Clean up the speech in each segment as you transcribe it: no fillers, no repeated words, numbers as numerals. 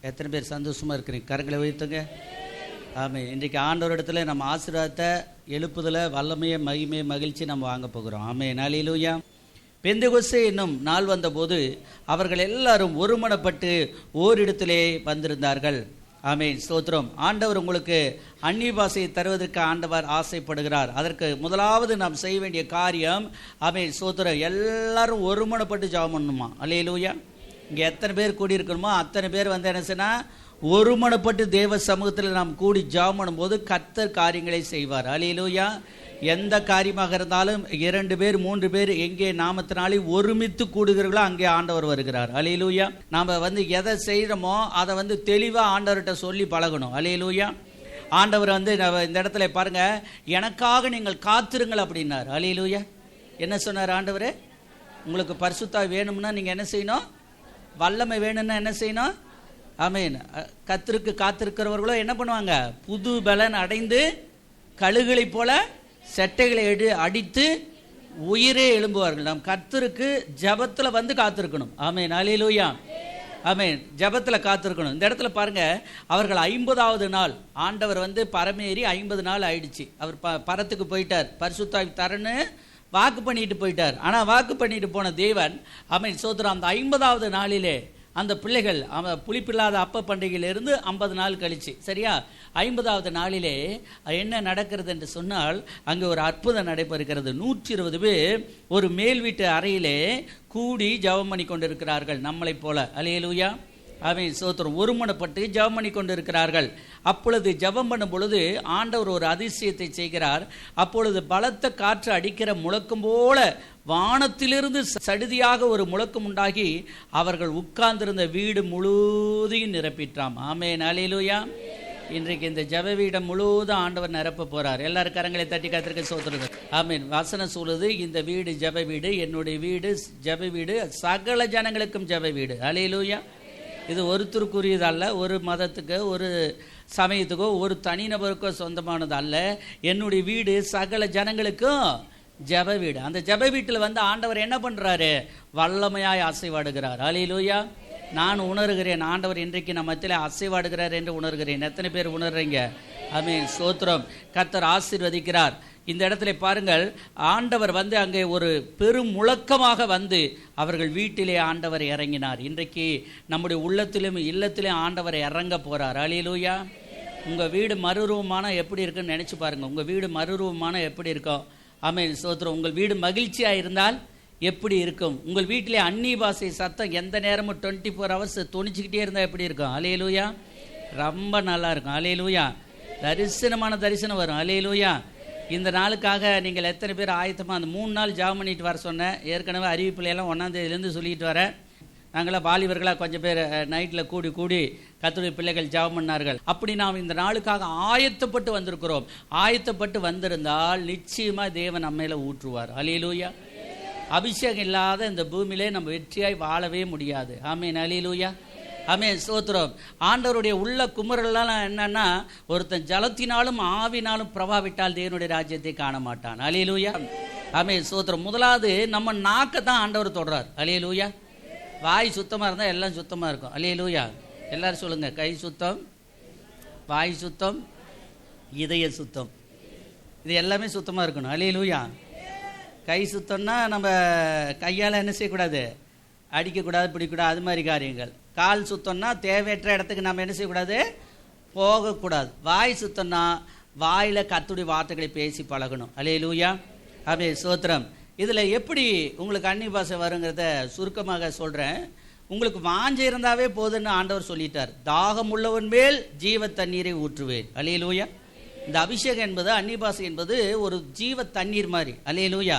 எத்தனை பேர் சந்தோஷமாக இருக்கிறீங்க? கரங்களை உயர்த்துங்க. ஆமாம். இன்றைக்கு ஆண்டவர் இடத்துல நம்ம ஆசீர்வாதத்தை, எழுப்புதலை, வல்லமையை, மகிமையை, மகிழ்ச்சி நம்ம வாங்க போகிறோம். ஆமென். அல்லேலூயா. பெந்தெகோஸ்தே என்னும் நாள் வந்தபோது அவர்கள் எல்லாரும் ஒருமனப்பட்டு ஓரிடத்திலே வந்திருந்தார்கள். ஆமென். ஸ்தோத்திரம். ஆண்டவர் உங்களுக்கு அந்நிய பாஷையை தருவதற்கு ஆண்டவர் ஆசைப்படுகிறார். அதற்கு முதலாவது நாம் செய்ய வேண்டிய காரியம், ஆமென், ஸ்தோத்திரம், எல்லாரும் ஒருமனப்பட்டு ஜெபம் பண்ணணுமா. அல்லேலூயா. இங்கே எத்தனை பேர் கூடியிருக்கணுமோ அத்தனை பேர் வந்து என்ன செய்யனா, ஒருமனப்பட்டு தேவ சமூகத்தில் நாம் கூடி ஜெபம் பண்ணும்போது கர்த்தர் காரியங்களை செய்வார். அல்லேலூயா. எந்த காரியமாக இருந்தாலும் 2 பேர் 3 பேர் எங்கே நாமத்தினாலே ஒருமித்து கூடுகிறீர்களோ அங்கே ஆண்டவர் வருகிறார். அல்லேலூயா. நாம் வந்து எதை செய்கிறோமோ அதை வந்து தெளிவாக ஆண்டவர்கிட்ட சொல்லி பழகணும். அல்லேலூயா. ஆண்டவர் வந்து இந்த இடத்துல பாருங்க, எனக்காக நீங்கள் காத்திருங்கள் அப்படின்னார். அல்லேலூயா. என்ன சொன்னார் ஆண்டவர்? உங்களுக்கு பரிசுத்தா வேணும்னா நீங்கள் என்ன செய்யணும்? வல்லமை வேணும்னா என்ன செய்யணும்? ஆமென். கர்த்தருக்கு காத்திருக்கிறவர்களோ என்ன பண்ணுவாங்க? புது பலன் அடைந்து கழுகுகளை போல செட்டைகளை அடித்து உயிரே எழும்புவார்கள். நாம் கர்த்தருக்கு ஜபத்தில் வந்து காத்திருக்கணும். ஆமென். அல்லேலூயா. ஆமென். ஜபத்தில் காத்திருக்கணும். இந்த இடத்துல பாருங்க, அவர்கள் 50வது நாள் ஆண்டவர் வந்து பரமேறி 50 நாள் ஆயிடுச்சு. அவர் பரத்துக்கு போயிட்டார், பரிசுத்தாவி தரன்னு வாக்கு பண்ணிட்டு போயிட்டார். ஆனால் வாக்கு பண்ணிட்டு போன தேவன், ஆமென், ஸ்தோத்திரம், அந்த 50வது நாளிலே அந்த பிள்ளைகள் புளிப்பில்லாத அப்ப பண்டிகையிலிருந்து 50 நாள் கழிச்சு, சரியா, 50வது நாளிலே என்ன நடக்கிறது என்று சொன்னால், அங்கே ஒரு அற்புதம் நடைபெறுகிறது. 120 பேர் ஒரு மேல் வீட்டு அறையிலே கூடி ஜெபம் பண்ணி கொண்டிருக்கிறார்கள், நம்மளை போல. அல்லேலூயா. ஆமென். ஸ்தோத்திரம். ஒருமனப்பட்டு ஜெபம் பண்ணி கொண்டிருக்கிறார்கள். அப்பொழுது ஜெபம் பண்ணும் பொழுது ஆண்டவர் ஒரு அதிசயத்தை செய்கிறார். அப்பொழுது பலத்த காற்று அடிக்கிற முழக்கம் போல வானத்திலிருந்து சடுதியாக ஒரு முழக்கம் உண்டாகி அவர்கள் உட்கார்ந்திருந்த வீடு முழுவதையும் நிரப்பிட்டாம். ஆமென். அல்லேலூயா. இன்றைக்கு இந்த ஜெப வீடம் முழுவதும் ஆண்டவர் நிரப்ப போறார். எல்லாரும் கரங்களை தட்டி கர்த்தருக்கு ஸ்தோத்திரம். ஆமென். வசனம் சொல்லுது, இந்த வீடு ஜெப வீடு, என்னுடைய வீடு ஜெப வீடு, சகல ஜனங்களுக்கும் ஜெப வீடு. அல்லேலூயா. இது ஒருத்தருக்குரியது அல்ல, ஒரு மதத்துக்கோ ஒரு சமயத்துக்கோ ஒரு தனிநபருக்கோ சொந்தமானது அல்ல. என்னுடைய வீடு சகல ஜனங்களுக்கும் ஜெப வீடு. அந்த ஜெப வீட்டில் வந்து ஆண்டவர் என்ன பண்றாரு? வல்லமையாய் அசைவாடுகிறார். அல்லேலூயா. நான் உணர்கிறேன், ஆண்டவர் இன்றைக்கு நம்ம மத்தியிலே அசைவாடுகிறார் என்று உணர்கிறேன். எத்தனை பேர் உணர்றீங்க? ஆமென். ஸ்தோத்திரம். கர்த்தர் ஆசீர்வதிக்கிறார். இந்த இடத்துல பாருங்கள், ஆண்டவர் வந்து அங்கே ஒரு பெரும் முழக்கமாக வந்து அவர்கள் வீட்டிலே ஆண்டவர் இறங்கினார். இன்றைக்கு நம்முடைய உள்ளத்திலும் இல்லத்திலும் ஆண்டவர் இறங்க போறார். அல்லேலூயா. உங்கள் வீடு மறுரூபமான எப்படி இருக்குன்னு நினச்சி பாருங்கள். உங்கள் வீடு மறுரூபமான எப்படி இருக்கும்? ஆமென். ஸ்தோத்திரம். உங்கள் வீடு மகிழ்ச்சியாக இருந்தால் எப்படி இருக்கும்? உங்கள் வீட்டிலே அந்நிய பாஷை சத்தம் எந்த நேரமும் 24 hours துணிச்சுக்கிட்டே இருந்தால் எப்படி இருக்கும்? அல்லேலூயா. ரொம்ப நல்லா இருக்கும். அல்லேலூயா. தரிசனமான தரிசனம் வரும். அல்லேலூயா. இந்த நாளுக்காக நீங்கள் எத்தனை பேர் ஆயத்தமாக? அந்த 3 நாள் ஜெபம் பண்ணிட்டு வர சொன்னேன். ஏற்கனவே அறிவிப்புலையெல்லாம் 1ஆம் தேதியிலேருந்து சொல்லிட்டு வரேன். நாங்களாம் வாலிபர்களாக கொஞ்சம் பேர் நைட்டில் கூடி கர்த்தருடைய பிள்ளைகள் ஜெபம் பண்ணார்கள். அப்படி நாம் இந்த நாளுக்காக ஆயத்தப்பட்டு வந்திருக்கிறோம். ஆயத்தப்பட்டு வந்திருந்தால் நிச்சயமாக தேவன் நம்மையில ஊற்றுவார். அல்லேலூயா. அபிஷேகம் இல்லாத இந்த பூமியிலே நம்ம வெற்றியாய் வாழவே முடியாது. ஆமென். அல்லேலூயா. ஆமென். ஸ்தோத்திரம். ஆண்டவருடைய உள்ள குமுறலாம் என்னன்னா, ஒருத்தன் ஜலத்தினாலும் ஆவினாலும் பிரபாவிட்டால் தேவனுடைய ராஜ்யத்தை காண மாட்டான். அல்லேலூயா. ஆமென். ஸ்தோத்திரம். முதலாவது நம்ம நாக்கை தான் ஆண்டவர் தொடறார். அல்லேலூயா. வாய் சுத்தமாக இருந்தால் எல்லாம் சுத்தமாக இருக்கும். அல்லேலூயா. எல்லாரும் சொல்லுங்க, கை சுத்தம், வாய் சுத்தம், இதய சுத்தம், இது எல்லாமே சுத்தமாக இருக்கணும். அல்லேலூயா. கை சுத்தம்னா நம்ம கையால் என்ன செய்யக்கூடாது? அடிக்கக்கூடாது, பிடிக்கக்கூடாது, அது மாதிரி காரியங்கள். கால் சுத்தம்னா தேவையற்ற இடத்துக்கு நம்ம என்ன செய்யக்கூடாது? போகக்கூடாது. வாய் சுத்தம்னா வாயில் கர்த்தருடைய வார்த்தைகளை பேசி பழகணும். அல்லேலூயா. ஆமென். ஸ்தோத்திரம். இதில் எப்படி உங்களுக்கு அந்நிய பாஷை வருங்கிறத சுருக்கமாக சொல்கிறேன். உங்களுக்கு வாஞ்சை இருந்தாவே போதுன்னு ஆண்டவர் சொல்லிட்டார். தாகம் உள்ளவன் மேல் ஜீவ தண்ணீரை ஊற்றுவேன். அல்லேலூயா. இந்த அபிஷேகம் என்பது, அந்நிய பாஷை என்பது ஒரு ஜீவ தண்ணீர் மாதிரி. அல்லேலூயா.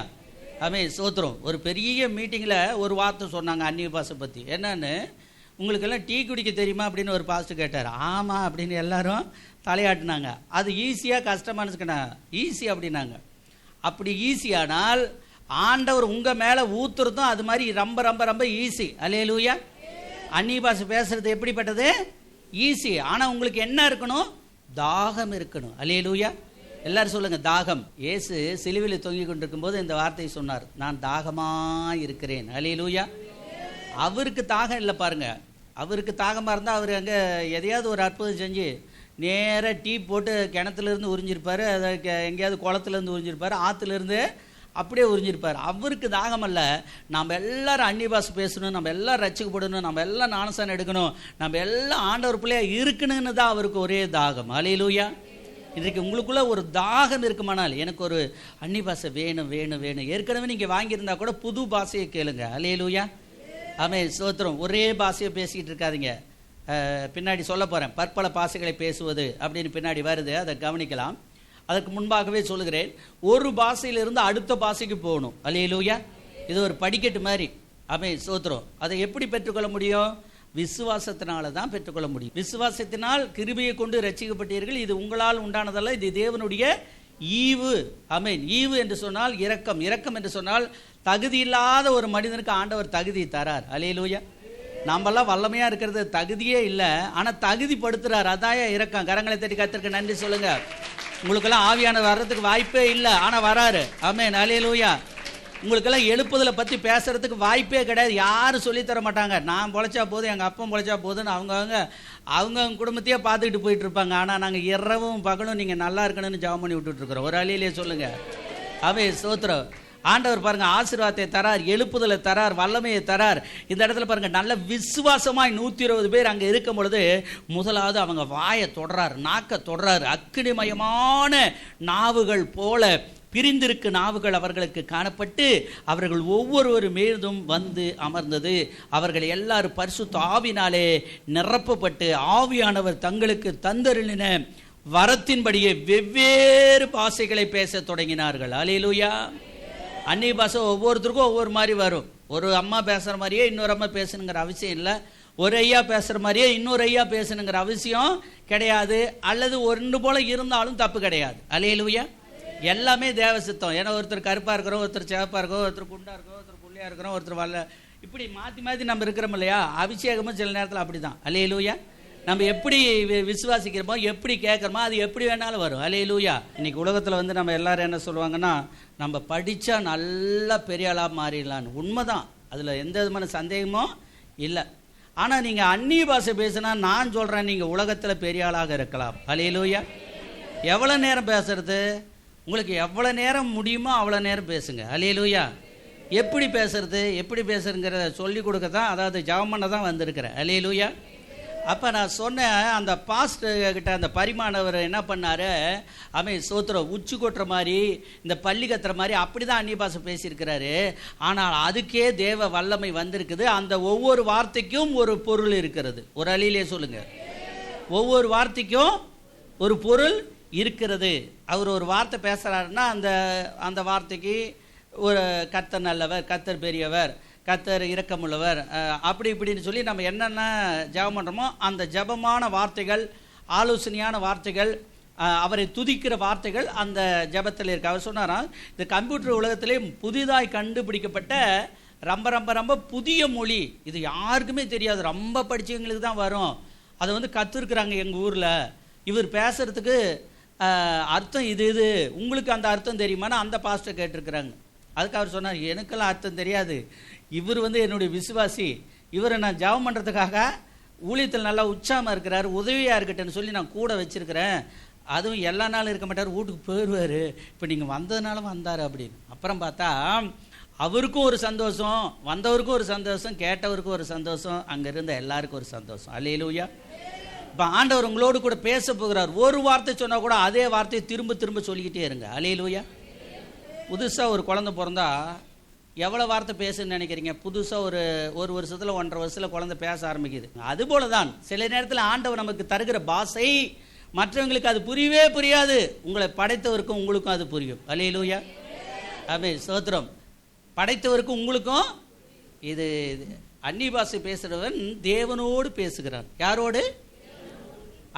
ஆமென். ஸ்தோத்திரம். ஒரு பெரிய மீட்டிங்கில் ஒரு வார்த்தை சொன்னாங்க அந்நிய பாஷை பற்றி. என்னன்னு, உங்களுக்கெல்லாம் டீ குடிக்க தெரியுமா அப்படின்னு ஒரு பாஸ்டர் கேட்டார். ஆமாம் அப்படின்னு எல்லாரும் தலையாட்டினாங்க. அது ஈஸியாக கஷ்டமானுச்சுக்கண்ணா? ஈஸி அப்படின்னாங்க. அப்படி ஈஸியானால் ஆண்டவர் உங்கள் மேலே ஊத்துறதும் அது மாதிரி ரொம்ப ரொம்ப ரொம்ப ஈஸி. அல்லேலூயா. அந்நிய பாஷை பேசுறது எப்படிப்பட்டது? ஈஸி. ஆனால் உங்களுக்கு என்ன இருக்கணும்? தாகம் இருக்கணும். அல்லேலூயா. எல்லாரும் சொல்லுங்க, தாகம். இயேசு சிலுவையில் தொங்கிக் கொண்டிருக்கும் போது இந்த வார்த்தையை சொன்னார், நான் தாகமாக இருக்கிறேன். அல்லேலூயா. அவருக்கு தாகம் இல்லை பாருங்க, அவருக்கு தாகமாக இருந்தால் அவர் அங்கே எதையாவது ஒரு அற்புதம் செஞ்சு நேராக டீ போட்டு கிணத்துலேருந்து உறிஞ்சிருப்பார், அதை எங்கேயாவது குளத்துலேருந்து உறிஞ்சிருப்பார், ஆற்றுலேருந்து அப்படியே உறிஞ்சிருப்பார். அவருக்கு தாகம் அல்ல, நம்ம எல்லாரும் அந்நிய பாஷை பேசணும், நம்ம எல்லாம் ரட்சிக்கப்படணும், நம்ம எல்லாம் ஞானஸ்நானம் எடுக்கணும், நம்ம எல்லாம் ஆண்டவர் பிள்ளையா இருக்கணும்னு தான் அவருக்கு ஒரே தாகம். அல்லேலூயா. இன்றைக்கு உங்களுக்குள்ள ஒரு தாகம் இருக்குமானால் எனக்கு ஒரு அந்நிய பாஷை வேணும் வேணும் வேணும். ஏற்கனவே நீங்கள் வாங்கியிருந்தா கூட புது பாஷையை கேளுங்க. அல்லேலூயா. ஆமென், ஸ்தோத்திரம். ஒரே பாஷையை பேசிக்கிட்டு இருக்காதீங்க. பின்னாடி சொல்ல போகிறேன், பற்பல பாஷைகளை பேசுவது அப்படின்னு பின்னாடி வருது, அதை கவனிக்கலாம். அதற்கு முன்பாகவே சொல்லுகிறேன், ஒரு பாஷையிலிருந்து அடுத்த பாஷைக்கு போகணும். அல்லேலூயா. இது ஒரு படிக்கட்டு மாதிரி. ஆமென், ஸ்தோத்திரம். அதை எப்படி பெற்றுக்கொள்ள முடியும்? விசுவாசத்தினால தான் பெற்றுக்கொள்ள முடியும். விசுவாசத்தினால் கிருபையை கொண்டு ரட்சிக்கப்பட்டீர்கள், இது உங்களால் உண்டானதல்ல, இது தேவனுடைய ஈவு. ஆமென். ஈவு என்று சொன்னால் இரக்கம், இரக்கம் என்று சொன்னால் தகுதி இல்லாத ஒரு மனிதனுக்கு ஆண்டவர் தகுதி தரார். அல்லேலூயா. நம்மெல்லாம் வல்லமையா இருக்கிறது தகுதியே இல்லை, ஆனால் தகுதி படுத்துறார். அதாய இரக்கம். கரங்களை தட்டி கர்த்தருக்கு நன்றி சொல்லுங்க. உங்களுக்கெல்லாம் ஆவியானவர் வர்றதுக்கு வாய்ப்பே இல்லை, ஆனால் வராரு. ஆமென், அல்லேலூயா. உங்களுக்கெல்லாம் எழுப்புதலை பற்றி பேசுறதுக்கு வாய்ப்பே கிடையாது, யாரும் சொல்லித்தர மாட்டாங்க. நான் பொழைச்சா போதும், எங்கள் அப்பா பொழைச்சா போதுன்னு அவங்க குடும்பத்தையே பார்த்துக்கிட்டு போயிட்டு இருப்பாங்க. ஆனால் நாங்கள் இரவும் பகலும் நீங்கள் நல்லா இருக்கணும்னு ஜெபம் பண்ணி விட்டுட்டு இருக்கிறோம். ஒரு அழியிலே சொல்லுங்க. ஆமென், ஸ்தோத்திரம். ஆண்டவர் பாருங்க ஆசீர்வாதத்தை தரார், எழுப்புதலை தரார், வல்லமையை தரார். இந்த இடத்துல பாருங்க, நல்ல விசுவாசமாய் 120 பேர் அங்கே இருக்கும் பொழுது முதலாவது அவங்க வாயை தொடரார், நாக்க தொடரார். அக்கினிமயமான நாவுகள் போல பிரிந்திருக்கு நாவுகள் அவர்களுக்கு காணப்பட்டு அவர்கள் ஒவ்வொருவர் மீதும் வந்து அமர்ந்தது. அவர்கள் எல்லாரும் பரிசுத்த ஆவினாலே நிரப்பப்பட்டு ஆவியானவர் தங்களுக்கு தந்தருளின வரத்தின்படியே வெவ்வேறு பாஷைகளை பேச தொடங்கினார்கள். அல்லேலூயா. அந்நிய பாஷை ஒவ்வொருத்தருக்கும் ஒவ்வொரு மாதிரி வரும். ஒரு அம்மா பேசுகிற மாதிரியே இன்னொரு அம்மா பேசணுங்கிற அவசியம் இல்லை. ஒரு ஐயா பேசுகிற மாதிரியே இன்னொரு ஐயா பேசணுங்கிற அவசியம் கிடையாது. அல்லது ஒன்று போல இருந்தாலும் தப்பு கிடையாது. அல்லேலூயா. எல்லாமே தேவ சித்தம். ஏன்னா ஒருத்தர் கருப்பாக இருக்கிறோம், ஒருத்தர் சிவப்பாக இருக்கோம், ஒருத்தர் குண்டாக இருக்கோம், ஒருத்தர் புள்ளியாக இருக்கிறோம், ஒருத்தர் வல்ல, இப்படி மாற்றி மாற்றி நம்ம இருக்கிறோம் இல்லையா? அபிஷேகமும் சில நேரத்தில் அப்படி தான். அல்லேலூயா. நம்ம எப்படி விசுவாசிக்கிறோமோ, எப்படி கேட்குறோமோ, அது எப்படி வேணாலும் வரும். அல்லேலூயா. இன்னைக்கு உலகத்தில் வந்து நம்ம எல்லாரும் என்ன சொல்லுவாங்கன்னா, நம்ம படித்தா நல்லா பெரிய ஆளாக மாறிடலான்னு. உண்மைதான், அதில் எந்த விதமான சந்தேகமும் இல்லை. ஆனால் நீங்கள் அந்நிய பாஷை பேசுனா நான் சொல்கிறேன், நீங்கள் உலகத்தில் பெரிய ஆளாக இருக்கலாம். அல்லேலூயா. எவ்வளோ நேரம் பேசுறது? உங்களுக்கு எவ்வளோ நேரம் முடியுமோ அவ்வளோ நேரம் பேசுங்க. அல்லேலூயா. எப்படி பேசுறது, எப்படி பேசுறதுங்கிறத சொல்லி கொடுக்க தான், அதாவது ஜெபம் பண்ண தான் வந்திருக்கிறேன். அல்லேலூயா. அப்போ நான் சொன்னேன், அந்த பாஸ்டர் கிட்ட அந்த பரிமாணவர் என்ன பண்ணார், அவன் சோத்திரம் உச்சி கொட்டுற மாதிரி, இந்த பள்ளி கத்துற மாதிரி அப்படி தான் அந்நிய பாஷை பேசியிருக்கிறாரு. ஆனால் அதுக்கே தேவ வல்லமை வந்திருக்குது. அந்த ஒவ்வொரு வார்த்தைக்கும் ஒரு பொருள் இருக்கிறது. ஒரு அழியிலே சொல்லுங்க, ஒவ்வொரு வார்த்தைக்கும் ஒரு பொருள் இருக்கிறது. அவர் ஒரு வார்த்தை பேசுகிறாருன்னா அந்த வார்த்தைக்கு ஒரு கர்த்தர் நல்லவர், கர்த்தர் பெரியவர், கர்த்தர் இரக்கமுள்ளவர், அப்படி இப்படின்னு சொல்லி நம்ம என்னென்ன ஜெபம் பண்ணுறோமோ அந்த ஜெபமான வார்த்தைகள், ஆலோசனையான வார்த்தைகள், அவரை துதிக்கிற வார்த்தைகள் அந்த ஜெபத்தில் இருக்கு. அவர் சொன்னாராம், இந்த கம்ப்யூட்டர் உலகத்திலே புதிதாய் கண்டுபிடிக்கப்பட்ட ரொம்ப ரொம்ப ரொம்ப புதிய மொழி, இது யாருக்குமே தெரியாது, ரொம்ப படித்தவங்களுக்கு தான் வரும். அதை வந்து கற்றுருக்குறாங்க எங்கள் ஊரில். இவர் பேசுகிறதுக்கு அர்த்தம் இது உங்களுக்கு அந்த அர்த்தம் தெரியுமான்னு அந்த பாஸ்டர் கேட்டிருக்கிறாங்க. அதுக்கு அவர் சொன்னார், எனக்கெல்லாம் அர்த்தம் தெரியாது, இவர் வந்து என்னுடைய விசுவாசி, இவரை நான் ஜெபம் பண்ணுறதுக்காக ஊழியத்தில் நல்லா உற்சாகமாக இருக்கிறார், உதவியாக இருக்கட்டும்னு சொல்லி நான் கூட வச்சுருக்கிறேன். அதுவும் எல்லா நாளும் இருக்க மாட்டார், வீட்டுக்கு போயிடுவார், இப்போ நீங்கள் வந்ததுனால வந்தார் அப்படின்னு. அப்புறம் பார்த்தா அவருக்கும் ஒரு சந்தோஷம், வந்தவருக்கும் ஒரு சந்தோஷம், கேட்டவருக்கும் ஒரு சந்தோஷம், அங்கே இருந்த எல்லாருக்கும் ஒரு சந்தோஷம். அல்லேலூயா. இப்போ ஆண்டவர் உங்களோடு கூட பேச போகிறார். ஒரு வார்த்தை சொன்னால் கூட அதே வார்த்தையை திரும்ப திரும்ப சொல்லிக்கிட்டே இருங்க. அல்லேலூயா. புதுசாக ஒரு குழந்தை பிறந்தா எவ்வளோ வார்த்தை பேசுன்னு நினைக்கிறீங்க? புதுசாக ஒரு வருஷத்தில் 1.5 வருஷத்தில் குழந்தை பேச ஆரம்பிக்குது. அதுபோல தான் சில நேரத்தில் ஆண்டவர் நமக்கு தருகிற பாஷை மற்றவங்களுக்கு அது புரியவே புரியாது, உங்களை படைத்தவருக்கும் உங்களுக்கும் அது புரியும். அல்லேலூயா. ஆமென், ஸ்தோத்திரம். படைத்தவருக்கும் உங்களுக்கும். இது அந்நிய பாஷை பேசுகிறவன் தேவனோடு பேசுகிறான். யாரோடு?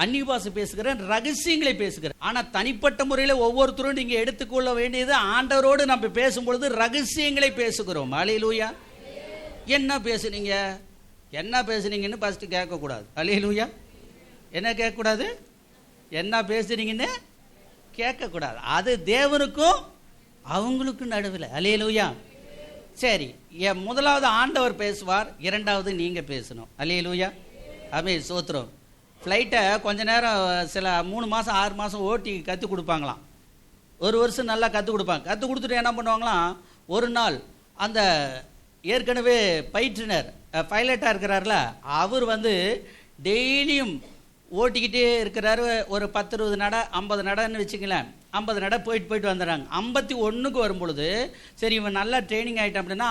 அந்நிய பாஷை பேசுகிறேன், ரகசியங்களை பேசுகிறேன். ஆனால் தனிப்பட்ட முறையில் ஒவ்வொருத்தரும் நீங்கள் எடுத்துக்கொள்ள வேண்டியது, ஆண்டவரோடு நம்ம பேசும்பொழுது ரகசியங்களை பேசுகிறோம். அல்லேலூயா. என்ன பேசுனீங்கன்னு ஃபஸ்ட்டு கேட்கக்கூடாது. அல்லேலூயா. என்ன கேட்கக்கூடாது? என்ன பேசுனீங்கன்னு கேட்கக்கூடாது. அது தேவனுக்கும் அவங்களுக்கும் நடுவில். அல்லேலூயா. சரி, முதலாவது ஆண்டவர் பேசுவார், இரண்டாவது நீங்கள் பேசணும். அல்லேலூயா. ஆமென் சோத்திரம். ஃப்ளைட்டை கொஞ்ச நேரம் சில 3 மாதம் 6 மாதம் ஓட்டி கற்றுக் கொடுப்பாங்களாம். 1 வருஷம் நல்லா கற்றுக் கொடுப்பாங்க. கற்றுக் கொடுத்துட்டு என்ன பண்ணுவாங்களாம், ஒரு நாள் அந்த ஏற்கனவே பயிற்றுனர் பைலட்டாக இருக்கிறார்ல, அவர் டெய்லியும் ஓட்டிக்கிட்டே இருக்கிறாரு. ஒரு 10-20 நடை 50 நடைன்னு வச்சுங்களேன், 50 நடை போயிட்டு வந்துடுறாங்க. 51க்கு வரும்பொழுது சரி இவன் நல்லா ட்ரைனிங் ஆகிட்டான் அப்படின்னா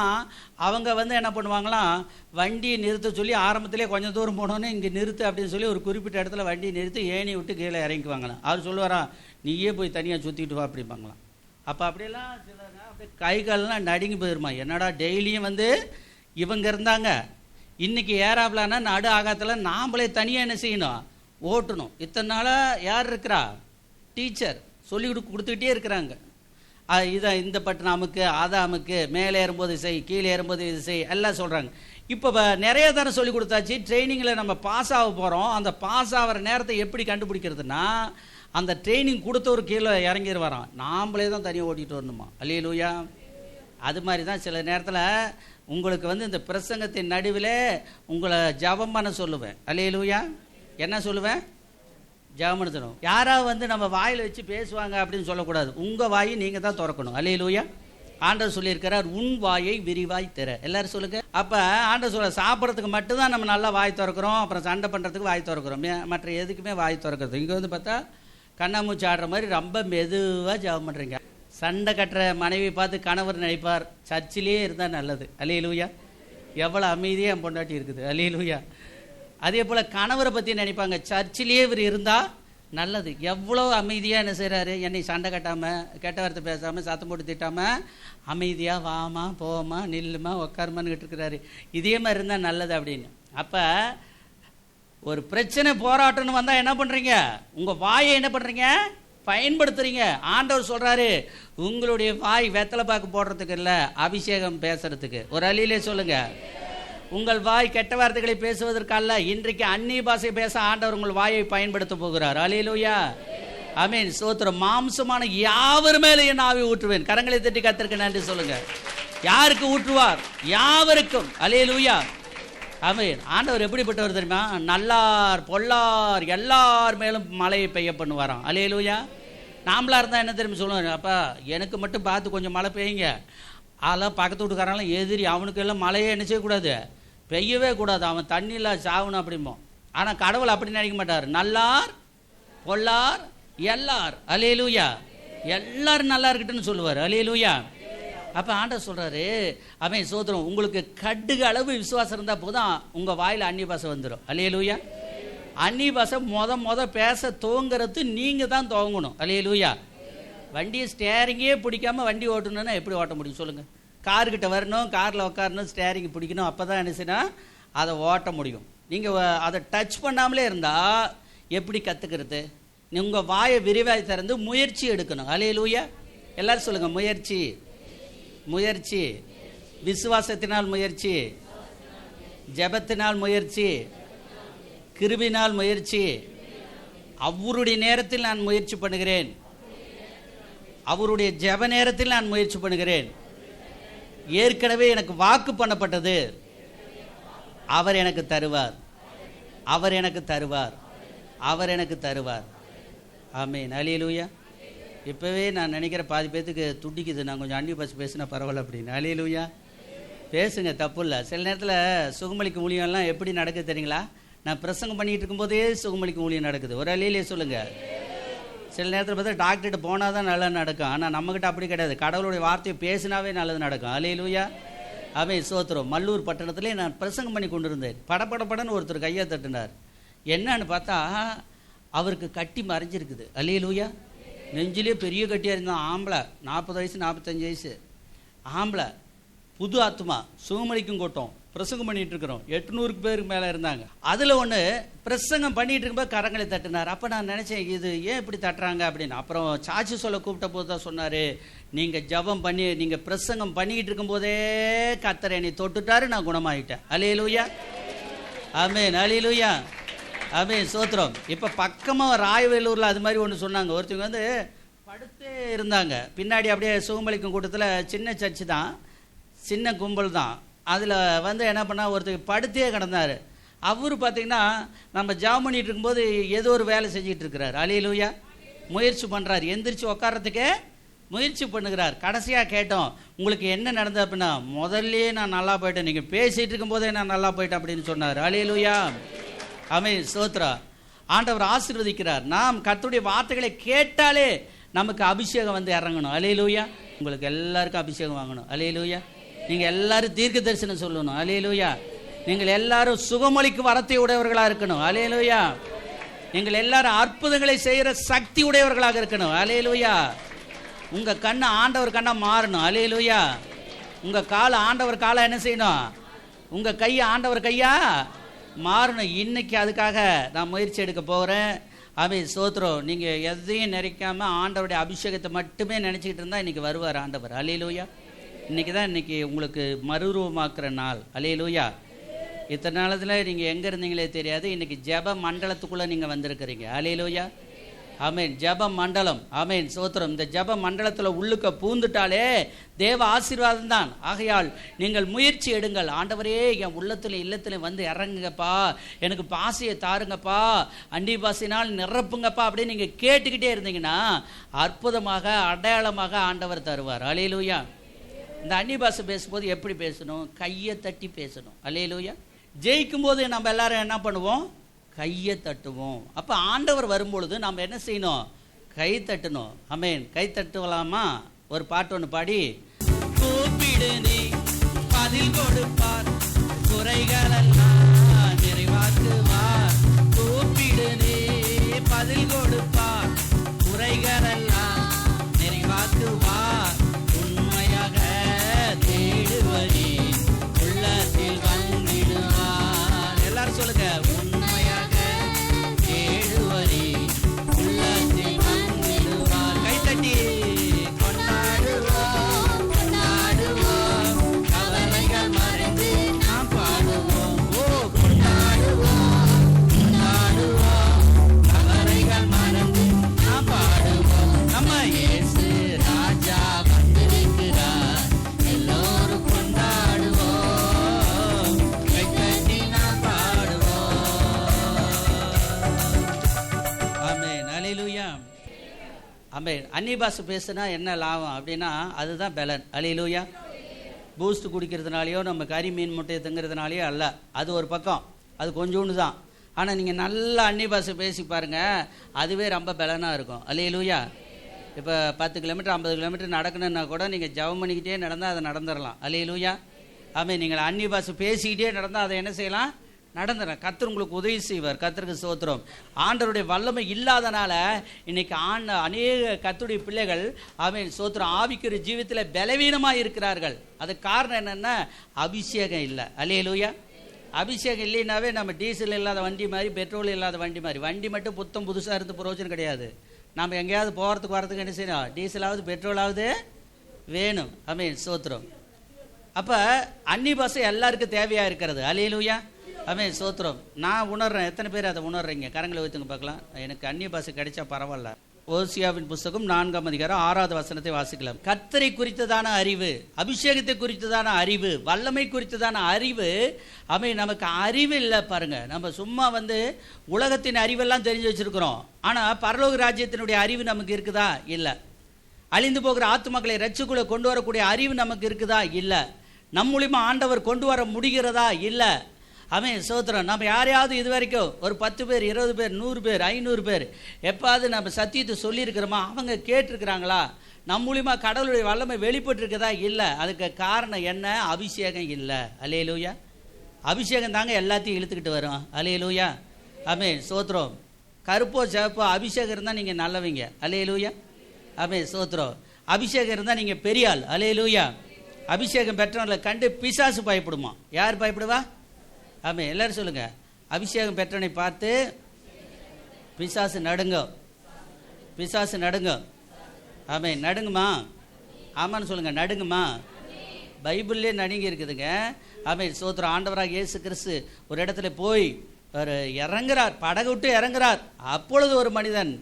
அவங்க என்ன பண்ணுவாங்களாம், வண்டியை நிறுத்த சொல்லி ஆரம்பத்திலே கொஞ்சம் தூரம் போனோன்னே இங்கே நிறுத்து அப்படின்னு சொல்லி ஒரு குறிப்பிட்ட இடத்துல வண்டியை நிறுத்தி ஏணி விட்டு கீழே இறங்கிக்குவாங்களாம். அவர் சொல்லுவாராம், நீயே போய் தனியாக சுற்றிக்கிட்டு வா அப்படிம்பாங்களாம். அப்போ அப்படியெல்லாம் சிலங்க அப்படியே கை காலெலாம் நடுங்கி போயிருமா, என்னடா டெய்லியும் இவங்க இருந்தாங்க, இன்றைக்கி ஏறாப்லான்னா நடு ஆகாத்தில் நாம்ளே தனியாக என்ன செய்யணும், ஓட்டணும். இத்தனை நாளாக யார் இருக்கிறா, டீச்சர் சொல்லி கொடுத்துக்கிட்டே இருக்கிறாங்க. இதை இந்த பட்டன் அமுக்கு, அதை அமுக்கு, மேலே ஏறும்போது செய், கீழே ஏறும்போது இது செய், எல்லாம் சொல்கிறாங்க. இப்போ நிறைய தானே சொல்லி கொடுத்தாச்சு. ட்ரைனிங்கில் நம்ம பாஸ் ஆக போகிறோம். அந்த பாஸ் ஆகிற நேரத்தை எப்படி கண்டுபிடிக்கிறதுனா, அந்த ட்ரைனிங் கொடுத்தவர் கீழே இறங்கிடு வரான், நாம்ளே தான் தனியாக ஓட்டிகிட்டு வரணுமா. அல்லேலூயா. அது மாதிரி தான் சில நேரத்தில் உங்களுக்கு இந்த பிரசங்கத்தின் நடுவில் உங்களை ஜெபம் பண்ண சொல்லுவேன். அல்லேலூயா. என்ன சொல்லுவேன், ஜெபம் பண்ண சொல்லுவோம். யாராவது நம்ம வாயில் வச்சு பேசுவாங்க அப்படின்னு சொல்லக்கூடாது. உங்கள் வாயை நீங்கள் தான் திறக்கணும். அல்லேலூயா. ஆண்டவர் சொல்லியிருக்கிறார், உன் வாயை விரிவாய் திற. எல்லாரும் சொல்லுங்க. அப்போ ஆண்டவர் சொல்ல, சாப்பிட்றதுக்கு மட்டும்தான் நம்ம நல்லா வாய் திறக்கிறோம், அப்புறம் சண்டை பண்ணுறதுக்கு வாய் திறக்கிறோம், மற்ற எதுக்குமே வாய் திறக்கிறது. இங்கே பார்த்தா கண்ணாமூச்சி ஆடுற மாதிரி ரொம்ப மெதுவாக ஜெபம் பண்ணுறீங்க. சண்டை கட்டுற மனைவி பார்த்து கணவர் நினைப்பார், சர்ச்சிலே இருந்தால் நல்லது. அல்லேலூயா. எவ்வளோ அமைதியாக என் பொண்டாட்டி இருக்குது. அல்லேலூயா. அதே போல் கணவரை பற்றி நினைப்பாங்க, சர்ச்சிலே இவர் இருந்தால் நல்லது. எவ்வளோ அமைதியாக என்ன செய்கிறாரு, என்னை சண்டை கட்டாமல், கெட்ட வார்த்தை பேசாமல், சத்தம் போட்டு திட்டாமல் அமைதியாக வாமா போமா நில்லுமா உட்காருமான்னு இருக்கிறாரு. இதே மாதிரி இருந்தால் நல்லது அப்படின்னு. அப்போ ஒரு பிரச்சனை போராட்டம்னு வந்தால் என்ன பண்ணுறீங்க, உங்கள் வாயை என்ன பண்ணுறீங்க, பயன்படுத்துறீங்க. ஆண்டவர் சொல்கிறாரு, உங்களுடைய வாய் வெத்தலை பாக்கு போடுறதுக்கு இல்லை, அபிஷேகம் பேசுறதுக்கு. ஒரு அலியிலே சொல்லுங்க, உங்கள் வாய் கெட்ட வார்த்தைகளை பேசுவதற்கு அல்ல. இன்றைக்கு அந்நிய பாஷை பேச ஆண்டவர் உங்கள் வாயை பயன்படுத்த போகிறார். அல்லேலூயா. ஆமென் ஸ்தோத்திரம். மாம்சமான யாவர் மேலே என் ஆவி ஊற்றுவேன். கரங்களை தட்டி கர்த்தருக்கு நன்றி சொல்லுங்க. யாருக்கு ஊற்றுவார், யாவருக்கும். அல்லேலூயா. ஆமென். ஆண்டவர் எப்படிப்பட்டவர் தெரியுமா, நல்லார் பொல்லார் எல்லார் மேலும் மழையை பெய்ய பண்ணுவாராம். அல்லேலூயா. நாமளா இருந்தால் என்ன தெரியுமா சொல்லுவார், அப்பா எனக்கு மட்டும் பார்த்து கொஞ்சம் மழை பெய்யுங்க. அதெல்லாம் பக்கத்து வீட்டுக்காரெல்லாம் எதிரி, அவனுக்கு எல்லாம் மழையே என்ன செய்யக்கூடாது, பெய்யவே கூடாது, அவன் தண்ணியில் சாகணும் அப்படிம்போம். ஆனால் கடவுள் அப்படி நினைக்க மாட்டார். நல்லார் பொல்லார் எல்லார். அல்லேலூயா. எல்லாரும் நல்லா இருக்கட்டுன்னு சொல்லுவார். அல்லேலூயா. அப்போ ஆண்டவர் சொல்கிறாரு, அவன் சோதரம், உங்களுக்கு கடுகு அளவு விசுவாசம் இருந்தால் போதும் உங்கள் வாயில் அந்நிய பாஷை வந்துடும். அல்லேலூயா. அந்நிய பாஷை மொத பேச துவங்கிறது நீங்கள் தான் துவங்கணும். அல்லேலூயா. வண்டியை ஸ்டேரிங்கே பிடிக்காமல் வண்டி ஓட்டணுன்னா எப்படி ஓட்ட முடியும் சொல்லுங்கள். கார்கிட்ட வரணும், காரில் உட்காரணும், ஸ்டேரிங் பிடிக்கணும், அப்போ தான் என்னச்சுன்னா அதை ஓட்ட முடியும். நீங்கள் அதை டச் பண்ணாமலே இருந்தால் எப்படி கற்றுக்கிறது. உங்கள் வாயை விரிவாய் திறந்து முயற்சி எடுக்கணும். அல்லேலூயா. எல்லாரும் சொல்லுங்கள், முயற்சி முயற்சி. விசுவாசத்தினால் முயற்சி, ஜெபத்தினால் முயற்சி, கிருபினால் முயற்சி. அவருடைய நேரத்தில் நான் முயற்சி பண்ணுகிறேன், அவருடைய ஜெப நேரத்தில் நான் முயற்சி பண்ணுகிறேன். ஏற்கனவே எனக்கு வாக்கு பண்ணப்பட்டது, அவர் எனக்கு தருவார், அவர் எனக்கு தருவார், அவர் எனக்கு தருவார். ஆமென். அல்லேலூயா. இப்போவே நான் நினைக்கிற பாதி பேத்துக்கு துடிக்குது, நான் கொஞ்சம் அந்நிய பாஷை பேசினா பரவாயில்ல அப்படின்னு. அல்லேலூயா. பேசுங்க, தப்பு இல்லை. சில நேரத்தில் சுகமளிக்கும் ஊழியம்லாம் எப்படி நடக்குது தெரியுங்களா, நான் பிரசங்கம் பண்ணிகிட்டு இருக்கும்போதே சுகமளிக்கும் ஊழியம் நடக்குது. ஒரு அல்லேலூயா சொல்லுங்கள். சில நேரத்தில் பார்த்தா டாக்டர்கிட்ட போனால் தான் நல்லது நடக்கும், ஆனால் நம்மக்கிட்ட அப்படி கிடையாது. கடவுளுடைய வார்த்தையை பேசினாவே நல்லது நடக்கும். அல்லேலூயா. ஆமென் ஸ்தோத்திரம். மல்லூர் பட்டணத்திலே நான் பிரசங்கம் பண்ணி கொண்டு இருந்தேன். படப்படன்னு ஒருத்தர் கையை தட்டினார். என்னன்னு பார்த்தா அவருக்கு கட்டி மறைஞ்சிருக்குது. அல்லேலூயா. நெஞ்சிலே பெரிய கட்டியாக இருந்தான். ஆம்பளை, 40 வயசு 45 வயசு ஆம்பளை, புது ஆத்மா, சுகமளிக்கும் கூட்டம், பிரசங்கம் பண்ணிட்டு இருக்கிறோம். 800 பேருக்கு மேலே இருந்தாங்க. அதில் ஒன்று பிரசங்கம் பண்ணிட்டு இருக்கும்போது கரங்களை தட்டினார். அப்போ நான் நினச்சேன், இது ஏன் இப்படி தட்டுறாங்க அப்படின்னு. அப்புறம் சாட்சி சொல்ல கூப்பிட்ட போது தான் சொன்னார், நீங்கள் ஜெபம் பண்ணி நீங்கள் பிரசங்கம் பண்ணிக்கிட்டு இருக்கும்போதே கர்த்தர் என்னை தொட்டுட்டாரு, நான் குணமாயிட்டேன். அல்லேலூயா. ஆமென். அல்லேலூயா. ஆமென் ஸ்தோத்திரம். இப்போ பக்கமாக ராயவேலூரில் அது மாதிரி ஒன்று சொன்னாங்க. ஒருத்தவங்க படுத்தே இருந்தாங்க. பின்னாடி அப்படியே சுகமளிக்கும் கூட்டத்தில் சின்ன சர்ச்சு தான், சின்ன கும்பல் தான். அதில் என்ன பண்ணால் ஒருத்தர் படுத்தே கிடந்தார். அவர் பார்த்தீங்கன்னா நம்ம ஜெபம் பண்ணிட்டு இருக்கும்போது ஏதோ ஒரு வேலை செஞ்சுட்டு இருக்கிறார். அல்லேலூயா. முயற்சி பண்ணுறார், எந்திரிச்சு உட்கார்றதுக்கே முயற்சி பண்ணுகிறார். கடைசியாக கேட்டோம், உங்களுக்கு என்ன நடந்தது அப்படின்னா, முதல்ல நான் நல்லா போயிட்டேன், நீங்கள் பேசிகிட்டு இருக்கும்போதே நான் நல்லா போயிட்டேன் அப்படின்னு சொன்னார். அல்லேலூயா. ஆமென். ஸ்தோத்திரம். ஆண்டவர் ஆசீர்வதிக்கிறார். நாம் கர்த்தருடைய வார்த்தைகளை கேட்டாலே நமக்கு அபிஷேகம் வந்து இறங்கணும். அல்லேலூயா. உங்களுக்கு எல்லாருக்கும் அபிஷேகம் வாங்கணும். அல்லேலூயா. நீங்கள் எல்லாரும் தீர்க்க தரிசனம் சொல்லணும். அல்லேலூயா. நீங்கள் எல்லாரும் சுகமளிக்கு வரத்தை உடையவர்களாக இருக்கணும். அல்லேலூயா. நீங்கள் எல்லாரும் அற்புதங்களை செய்கிற சக்தி உடையவர்களாக இருக்கணும். அல்லேலூயா. உங்கள் கண்ணு ஆண்டவர் கண்ணா மாறணும். அல்லேலூயா. உங்கள் காலை ஆண்டவர் காலை என்ன செய்யணும்? உங்கள் கையை ஆண்டவர் கையா மாறணும். இன்னைக்கு அதுக்காக நான் முயற்சி எடுக்க போகிறேன். ஆமென். ஸ்தோத்திரம். நீங்கள் எதையும் நினைக்காம ஆண்டவருடைய அபிஷேகத்தை மட்டுமே நினச்சிக்கிட்டு இருந்தால் இன்றைக்கி வருவார் ஆண்டவர். அல்லேலூயா. இன்றைக்கி தான் இன்றைக்கி உங்களுக்கு மறுரூபமாக்குற நாள். அல்லேலூயா. இத்தனை நாளத்தில் நீங்கள் எங்கே இருந்தீங்களே தெரியாது, இன்றைக்கி ஜெப மண்டலத்துக்குள்ளே நீங்கள் வந்திருக்கிறீங்க. அல்லேலூயா. ஆமென். ஜெப மண்டலம். ஆமென். ஸ்தோத்திரம். இந்த ஜெப மண்டலத்தில் உள்ளுக்க பூந்துட்டாலே தேவ ஆசீர்வாதம் தான். ஆகையால் நீங்கள் முயற்சி எடுங்கள். ஆண்டவரே, என் உள்ளத்தில் இல்லத்தில் வந்து இறங்குங்கப்பா, எனக்கு பாசையை தாருங்கப்பா, அண்டி பாசையினால் நிரப்புங்கப்பா அப்படின்னு நீங்கள் கேட்டுக்கிட்டே இருந்தீங்கன்னா அற்புதமாக அடையாளமாக ஆண்டவர் தருவார். அல்லேலூயா. இந்த அந்நிய பாஷை பேசும்போது எப்படி பேசணும்? கையை தட்டி பேசணும். அல்லேலூயா. ஜெயிக்கும் போது நம்ம எல்லாரும் என்ன பண்ணுவோம்? கையை தட்டுவோம். அப்போ ஆண்டவர் வரும்பொழுது நம்ம என்ன செய்யணும்? கை தட்டணும். ஆமென். கை தட்டுவலாமா? ஒரு பாட்டு ஒன்று பாடி, கூப்பிடு நீ பதில் கொடுப்பார், குறைகளெல்லாம் நிறைவாக்குவார். கூப்பிடு நீ பதில் கொடுப்பார், குறைகளெல்லாம் நிறைவாக்குவார். உண்மையாக தேடுவரி உள்ளத்தில் வந்திடுவார். எல்லாரும் சொல்லுங்க, உண்மையாக தேடுவரி உள்ளத்தில் வந்திடுவார். கைத்தட்டி கொண்டாடுவோம், கொண்டாடுவோம், கவலைகள் மறைந்து நாம் பாடுவோம். ஓ, கொண்டாடுவோம், கொண்டாடுவோம், கவலைகள் மறைந்து நாம் பாடுவோம். நம்ம இயேசு ராஜா வந்திருக்கிறார், எல்லோரும் கொண்டாடுவோம், கைத்தட்டி நாம் பாடுவோம். ஆமென். அல்லேலூயா. ஆமென். அந்நிய பாஷை பேசுனா என்ன லாபம் அப்படின்னா அதுதான் பலன். அல்லேலூயா. பூஸ்ட் குடிக்கிறதுனாலையோ நம்ம கறி மீன் முட்டையை திங்கிறதுனாலையோ அல்ல. அது ஒரு பக்கம், அது கொஞ்சோண்டு தான். ஆனால் நீங்கள் நல்லா அந்நிய பாஷை பேசி பாருங்கள், அதுவே ரொம்ப பலனாக இருக்கும். அல்லேலூயா. இப்போ 10 கிலோமீட்டர் 50 கிலோமீட்டர் நடக்கணுன்னா கூட நீங்கள் ஜெபம் பண்ணிக்கிட்டே நடந்தால் அதை நடந்துடலாம். அல்லேலூயா. ஆமென். நீங்கள் அந்நிய பாஷை பேசிக்கிட்டே நடந்தால் அதை என்ன செய்யலாம்? நடந்துடும். கர்த்தர் உங்களுக்கு உதவி செய்வார். கர்த்தருக்கு ஸ்தோத்திரம். ஆண்டவருடைய வல்லமை இல்லாதனால இன்னைக்கு அநேக கர்த்தருடைய பிள்ளைகள் ஆமென் ஸ்தோத்திரம் ஆவிக்குரிய ஜீவித்தில் பலவீனமாக இருக்கிறார்கள். அதுக்கு காரணம் என்னென்னா அபிஷேகம் இல்லை. அல்லேலூயா. அபிஷேகம் இல்லைன்னாவே நம்ம டீசல் இல்லாத வண்டி மாதிரி, பெட்ரோல் இல்லாத வண்டி மாதிரி. வண்டி மட்டும் புத்தம் புதுசாக இருந்து பிரயோஜனம் கிடையாது. நம்ம எங்கேயாவது போகிறதுக்கு வரதுக்கு என்ன செய்யணும்? டீசலாவது பெட்ரோலாவது வேணும். ஆமென் ஸ்தோத்திரம். அப்போ அந்நிய பாஷை எல்லாருக்கும் தேவையாக இருக்கிறது. அல்லேலூயா. ஆமென் ஸ்தோத்திரம். நான் உணர்றேன். எத்தனை பேர் அதை உணர்றீங்க? கரங்களை வைத்துங்க பார்க்கலாம். எனக்கு அந்நிய பாஷை கிடைச்சா பரவாயில்ல. ஓசியாவின் புஸ்தகம் 4ஆம் அதிகாரம் 6வது வசனத்தை வாசிக்கலாம். கர்த்தரை குறித்ததான அறிவு, அபிஷேகத்தை குறித்ததான அறிவு, வல்லமை குறித்ததான அறிவு. ஆமென். நமக்கு அறிவு இல்லை பாருங்க. நம்ம சும்மா வந்து உலகத்தின் அறிவெல்லாம் தெரிஞ்சு வச்சிருக்கிறோம். ஆனால் பரலோக ராஜ்யத்தினுடைய அறிவு நமக்கு இருக்குதா? இல்லை. அழிந்து போகிற ஆத்துமக்களை ரட்சிக்குள்ள கொண்டு வரக்கூடிய அறிவு நமக்கு இருக்குதா? இல்லை. நம் மூலியமா ஆண்டவர் கொண்டு வர முடிகிறதா? இல்லை. ஆமென் ஸ்தோத்திரம். நம்ம யாரையாவது இது வரைக்கும் ஒரு 10 பேர் 20 பேர் 100 பேர் 500 பேர் எப்பாவது நம்ம சத்தியத்தை சொல்லியிருக்கிறோமா? அவங்க கேட்டிருக்கிறாங்களா? நம் மூலியமா கடவுளுடைய வல்லமை வெளிப்பட்டுருக்குதா? இல்லை. அதுக்கு காரணம் என்ன? அபிஷேகம் இல்லை. அல்லேலூயா. அபிஷேகம் தாங்க எல்லாத்தையும் இழுத்துக்கிட்டு வரும். அல்லேலூயா. ஆமென் ஸ்தோத்திரம். கருப்போ சிவப்போ அபிஷேகம் இருந்தால் நீங்கள் நல்லவங்க. அல்லேலூயா. ஆமென் ஸ்தோத்திரம். அபிஷேகம் இருந்தால் நீங்கள் பெரியாள். அல்லேலூயா. அபிஷேகம் பெற்றவங்களை கண்டு பிசாசு பயப்படுமா? யார் பயப்படுவா? ஆமென். எல்லாரும் சொல்லுங்க, அபிஷேகம் பெற்றவனை பார்த்து பிசாசு நடுங்க. பிசாசு நடுங்க. ஆமென். நடுங்குமா? ஆமான்னு சொல்லுங்க. நடுங்குமா? பைபிள்லேயே நடுங்கி இருக்குதுங்க. ஆமென் ஸ்தோத்திரம். ஆண்டவராக இயேசு கிறிஸ்து ஒரு இடத்துல போய் ஒரு இறங்குறார், படகு விட்டு இறங்குறார். அப்பொழுது ஒரு மனிதன்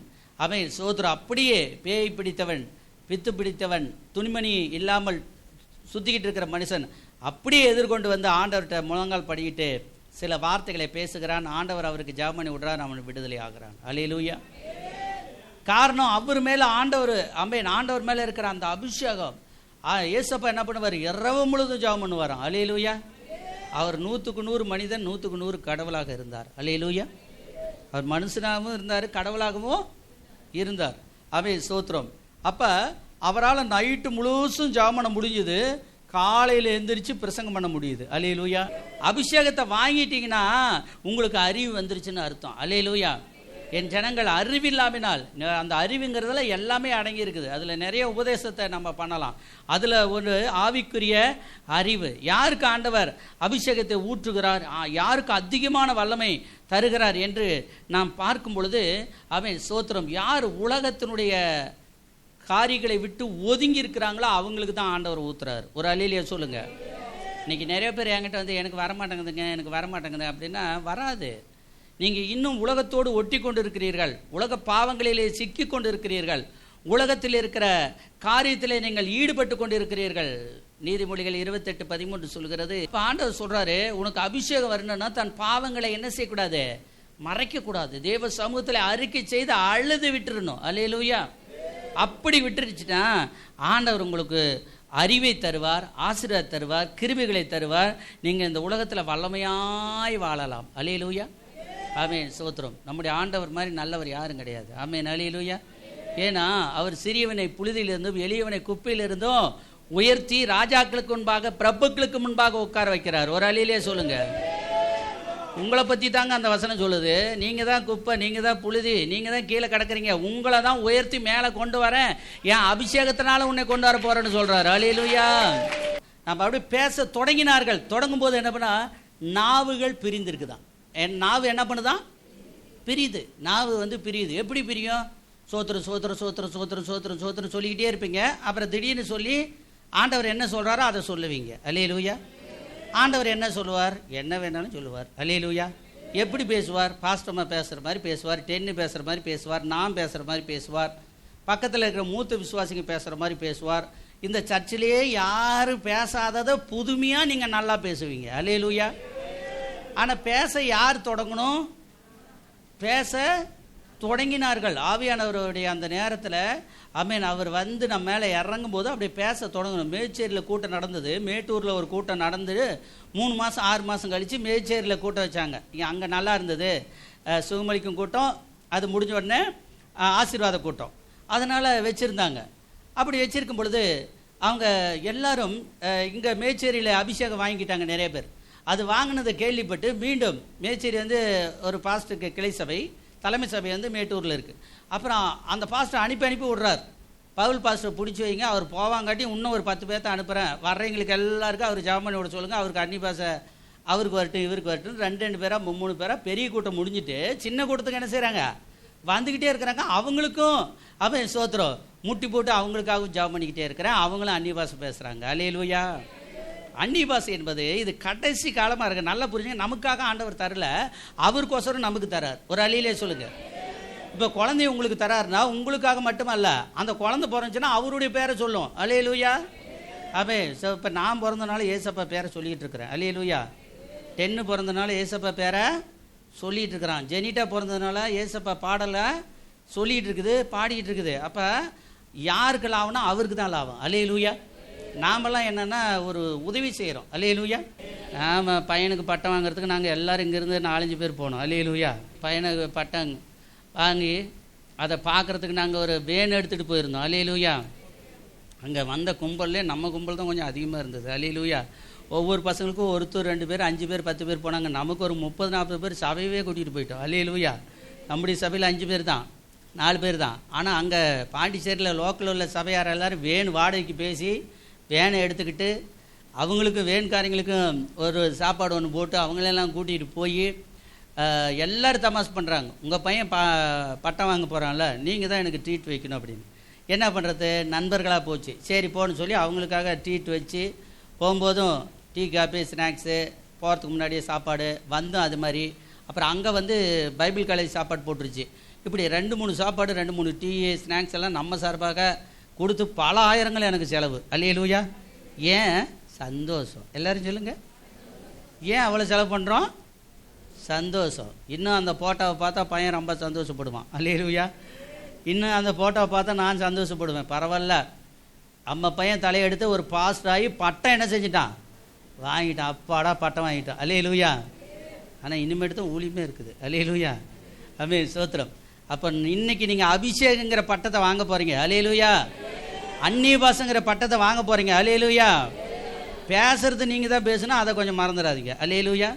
ஆமென் ஸ்தோத்திரம் அப்படியே பேய் பிடித்தவன், பித்து பிடித்தவன், துணிமணி இல்லாமல் சுத்திக்கிட்டு இருக்கிற மனுஷன் அப்படியே எதிர்கொண்டு வந்து ஆண்டவர்கிட்ட முழங்கால் படிக்கிட்டு சில வார்த்தைகளை பேசுகிறான். ஆண்டவர் அவருக்கு ஜெபம் பண்ணி விடுறார், அவன் விடுதலை ஆகிறான். அல்லேலூயா. காரணம் அவர் மேலே ஆண்டவர் மேலே இருக்கிற அந்த அபிஷேகம். ஏசப்பா என்ன பண்ணுவார்? இரவு முழுதும் ஜெபம் பண்ணுவாராம். அல்லேலூயா. அவர் 100க்கு 100 மனிதன், 100க்கு 100 கடவுளாக இருந்தார். அல்லேலூயா. அவர் மனுஷனாகவும் இருந்தார், கடவுளாகவும் இருந்தார். ஸ்தோத்திரம். அப்போ அவரால் நைட்டு முழுசும் ஜெபம் பண்ண முடிஞ்சுது, காலையில் எந்திரிச்சு பிரசங்கம் பண்ண முடியுது. அல்லேலூயா. அபிஷேகத்தை வாங்கிட்டீங்கன்னா உங்களுக்கு அறிவு வந்துருச்சுன்னு அர்த்தம். அல்லேலூயா. என் ஜனங்கள் அறிவில்லாமினால், அந்த அறிவுங்கிறதுல எல்லாமே அடங்கி இருக்குது. அதில் நிறைய உபதேசத்தை நம்ம பண்ணலாம். அதில் ஒரு ஆவிக்குரிய அறிவு. யாருக்கு ஆண்டவர் அபிஷேகத்தை ஊற்றுகிறார், யாருக்கு அதிகமான வல்லமை தருகிறார் என்று நாம் பார்க்கும் பொழுது ஸ்தோத்திரம், யார் உலகத்தினுடைய காரியங்களை விட்டு ஒதுங்கி இருக்கிறாங்களோ அவங்களுக்கு தான் ஆண்டவர் ஊத்துறாரு. ஒரு அல்லேலூயா சொல்லுங்க. இன்னைக்கு நிறைய பேர் என்கிட்ட வந்து எனக்கு வரமாட்டேங்குது அப்படின்னா வராது. நீங்கள் இன்னும் உலகத்தோடு ஒட்டி கொண்டு இருக்கிறீர்கள், உலக பாவங்களிலே சிக்கி கொண்டு இருக்கிறீர்கள், உலகத்தில் இருக்கிற காரியத்திலே நீங்கள் ஈடுபட்டு கொண்டு இருக்கிறீர்கள். நீதிமொழிகள் 28:13 சொல்கிறது. இப்போ ஆண்டவர் சொல்றாரு, உனக்கு அபிஷேகம் வரணும்னா தன் பாவங்களை என்ன செய்யக்கூடாது? மறைக்கக்கூடாது. தேவ சமூகத்தில் அறிக்கை செய்து அழுது விட்டுறணும். அல்லேலூயா. அப்படி விட்டுருச்சுன்னா ஆண்டவர் உங்களுக்கு அறிவை தருவார், ஆசீர்வாதம் தருவார், கிருபைகளை தருவார். நீங்கள் இந்த உலகத்தில் வல்லமையாய் வாழலாம். அல்லேலூயா. ஆமென். ஸ்தோத்திரம். நம்முடைய ஆண்டவர் மாதிரி நல்லவர் யாரும் கிடையாது. ஆமென். அல்லேலூயா. ஏன்னா அவர் சிறியவனை புழுதியிலிருந்தும் எளியவனை குப்பையிலிருந்தும் உயர்த்தி ராஜாக்களுக்கு முன்பாக, பிரபுக்களுக்கு முன்பாக உட்கார வைக்கிறார். ஒரு அல்லேலூயா சொல்லுங்க. உங்களை பற்றி தாங்க அந்த வசனம் சொல்லுது. நீங்கள் தான் குப்பை, நீங்கள் தான் புழுதி, நீங்கள் தான் கீழே கிடக்குறீங்க, உங்களை தான் உயர்த்தி மேலே கொண்டு வரேன், என் அபிஷேகத்தினால உன்னை கொண்டு வர போறேன்னு சொல்றாரு. அல்லேலூயா. நம்ம அப்படி பேச தொடங்கினார்கள். தொடங்கும் போது என்ன பண்ணா, நாவுகள் பிரிந்திருக்குதான். என் நாவு என்ன பண்ணுதான்? பிரியுது. நாவு வந்து பிரியுது. எப்படி பிரியும்? சோத்திரம் சோத்திரம் சோத்திரம் சோத்திரம் சோத்திரம் சோத்திரம் சொல்லிக்கிட்டே இருப்பீங்க. அப்புறம் திடீர்னு சொல்லி ஆண்டவர் என்ன சொல்றாரோ அதை சொல்லுவீங்க. அல்லேலூயா. ஆண்டவர் என்ன சொல்லுவார்? என்ன வேணாலும் சொல்லுவார். அல்லேலூயா. எப்படி பேசுவார்? பாஸ்டர்மா பேசுகிற மாதிரி பேசுவார், டென்னு பேசுகிற மாதிரி பேசுவார், நான் பேசுகிற மாதிரி பேசுவார், பக்கத்தில் இருக்கிற மூத்த விசுவாசிங்க பேசுகிற மாதிரி பேசுவார். இந்த சர்ச்சிலேயே யாரும் பேசாததை புதுமையாக நீங்கள் நல்லா பேசுவீங்க. அல்லேலூயா. ஆனால் பேச யார் தொடங்கணும்? பேச தொடங்கினார்கள். ஆவியானவருடைய அந்த நேரத்தில் அவர் வந்து நம்ம மேலே இறங்கும் போது அப்படியே பேச தொடங்கணும். மேச்சேரியில் கூட்டம் நடந்தது, மேட்டூரில் ஒரு கூட்டம் நடந்து 3 மாதம் 6 மாதம் கழித்து மேச்சேரியில் கூட்டம் வச்சாங்க. அங்கே நல்லா இருந்தது. சுகமளிக்கும் கூட்டம், அது முடிஞ்ச உடனே ஆசீர்வாத கூட்டம், அதனால் வச்சுருந்தாங்க. அப்படி வச்சுருக்கும் பொழுது அவங்க எல்லாரும் இங்கே மேச்சேரியில் அபிஷேகம் வாங்கிக்கிட்டாங்க நிறைய பேர். அது வாங்கினதை கேள்விப்பட்டு மீண்டும் மேச்சேரி வந்து ஒரு பாஸ்டருக்கு கிளை சபை, தலைமை சபை வந்து மேட்டூரில் இருக்குது. அப்புறம் அந்த பாஸ்டர் அனுப்பி விடுறார். பவுல் பாஸ்டர் பிடிச்சி வைங்க, அவர் போவாங்காட்டி இன்னும் ஒரு 10 பேர்த்த அனுப்புகிறேன், வர்றவங்களுக்கு எல்லாருக்கும் அவர் ஜெபம் பண்ணி விட சொல்லுங்கள், அவருக்கு அன்னி பாசை அவருக்கு வரட்டும் இவருக்கு வரட்டும். 2 பேரா 3 பேரா பெரிய கூட்டம் முடிஞ்சுட்டு சின்ன கூட்டத்துக்கு என்ன செய்கிறாங்க? வந்துக்கிட்டே இருக்கிறாங்க. அவங்களுக்கும் ஸ்தோத்திரம் முட்டி போட்டு அவங்களுக்காகவும் ஜெபம் பண்ணிக்கிட்டே இருக்கிறேன். அவங்களும் அன்னி பாசை பேசுகிறாங்க. அல்லேலூயா. அன்னி பாசை என்பது இது கடைசி காலமாக இருக்குது. நல்லா புரிஞ்சுங்க. நமக்காக ஆண்டவர் தரல, அவருக்கோசரம் நமக்கு தரார். ஒரு அல்லேலூயா சொல்லுங்க. இப்போ குழந்தைய உங்களுக்கு தராருன்னா உங்களுக்காக மட்டுமல்ல, அந்த குழந்தை பிறந்துச்சுன்னா அவருடைய பேரை சொல்லும். அல்லேலூயா. இப்போ நான் பிறந்தனால ஏசப்பா பேரை சொல்லிகிட்டு இருக்கிறேன். அல்லேலூயா. டென்னு பிறந்தனால ஏசப்பா பேரை சொல்லிகிட்டு இருக்கிறான். ஜெனிட்டா பிறந்ததுனால ஏசப்பா பாடலை சொல்லிகிட்டு இருக்குது, பாடிக்கிட்டு இருக்குது. அப்போ யாருக்கு லாபம்னா அவருக்கு தான் லாபம். அல்லேலூயா. நாமெல்லாம் என்னென்னா ஒரு உதவி செய்கிறோம். அல்லேலூயா. நாம் பையனுக்கு பட்டம் வாங்குறதுக்கு நாங்கள் எல்லோரும் இங்கேருந்து 4-5 பேர் போனோம். அல்லேலூயா. பையனுக்கு பட்டம் வாங்கி அதை பார்க்குறதுக்கு நாங்கள் ஒரு வேன் எடுத்துகிட்டு போயிருந்தோம். அல்லேலூயா. அங்கே வந்த கும்பல்லே நம்ம கும்பல் தான் கொஞ்சம் அதிகமாக இருந்தது. அல்லேலூயா. ஒவ்வொரு பசங்களுக்கும் ஒருத்தர் 2 பேர் 5 பேர் 10 பேர் போனாங்க. நமக்கு ஒரு 30-40 பேர் சபையவே கூட்டிகிட்டு போயிட்டோம். அல்லேலூயா. நம்முடைய சபையில் 5 பேர் தான், 4 பேர் தான். ஆனால் அங்கே பாண்டிச்சேரியில் லோக்கலில் உள்ள சபையார் எல்லோரும் வேன் வாடகைக்கு பேசி வேனை எடுத்துக்கிட்டு அவங்களுக்கு வேன்காரங்களுக்கும் ஒரு சாப்பாடு ஒன்று போட்டு அவங்களெல்லாம் கூட்டிகிட்டு போய் எல்லோரும் தமாஸ் பண்ணுறாங்க. உங்கள் பையன் பட்டம் வாங்க போகிறான்ல, நீங்கள் தான் எனக்கு ட்ரீட் வைக்கணும் அப்படின்னு. என்ன பண்ணுறது, நண்பர்களாக போச்சு. சரி போன்னு சொல்லி அவங்களுக்காக ட்ரீட் வச்சு போகும்போதும் டீ காஃபி ஸ்நாக்ஸு, போகிறதுக்கு முன்னாடியே சாப்பாடு வந்தும் அது மாதிரி. அப்புறம் அங்கே வந்து பைபிள் காலேஜ் சாப்பாடு போட்டுருச்சு. இப்படி 2-3 சாப்பாடு 2-3 டீ ஸ்நாக்ஸ் எல்லாம் நம்ம சார்பாக கொடுத்து பல ஆயிரங்கள் எனக்கு செலவு. அல்லேலூயா. ஏன்? சந்தோஷம். எல்லோரும் சொல்லுங்கள். ஏன் அவ்வளோ செலவு பண்ணுறோம்? சந்தோஷம். இன்னும் அந்த ஃபோட்டோவை பார்த்தா பையன் ரொம்ப சந்தோஷப்படுவான். அல்லேலூயா. இன்னும் அந்த ஃபோட்டோவை பார்த்தா நான் சந்தோஷப்படுவேன். பரவாயில்ல, அம்மா பையன் தலையெடுத்து ஒரு பாஸ்டர் ஆகி பட்டம் என்ன செஞ்சிட்டான், வாங்கிட்டான். அப்பாடா பட்டம் வாங்கிட்டான். அல்லேலூயா. ஆனால் இனிமேட்டு ஊழியமே இருக்குது. அல்லேலூயா. ஆமென், ஸ்தோத்திரம். அப்போ இன்னைக்கு நீங்கள் அபிஷேகங்கிற பட்டத்தை வாங்க போகிறீங்க. அல்லேலூயா. அந்நிய பாஷைங்கிற பட்டத்தை வாங்க போகிறீங்க. அல்லேலூயா. பேசுறது நீங்கள் தான் பேசணும், அதை கொஞ்சம் மறந்துடாதீங்க. அல்லேலூயா.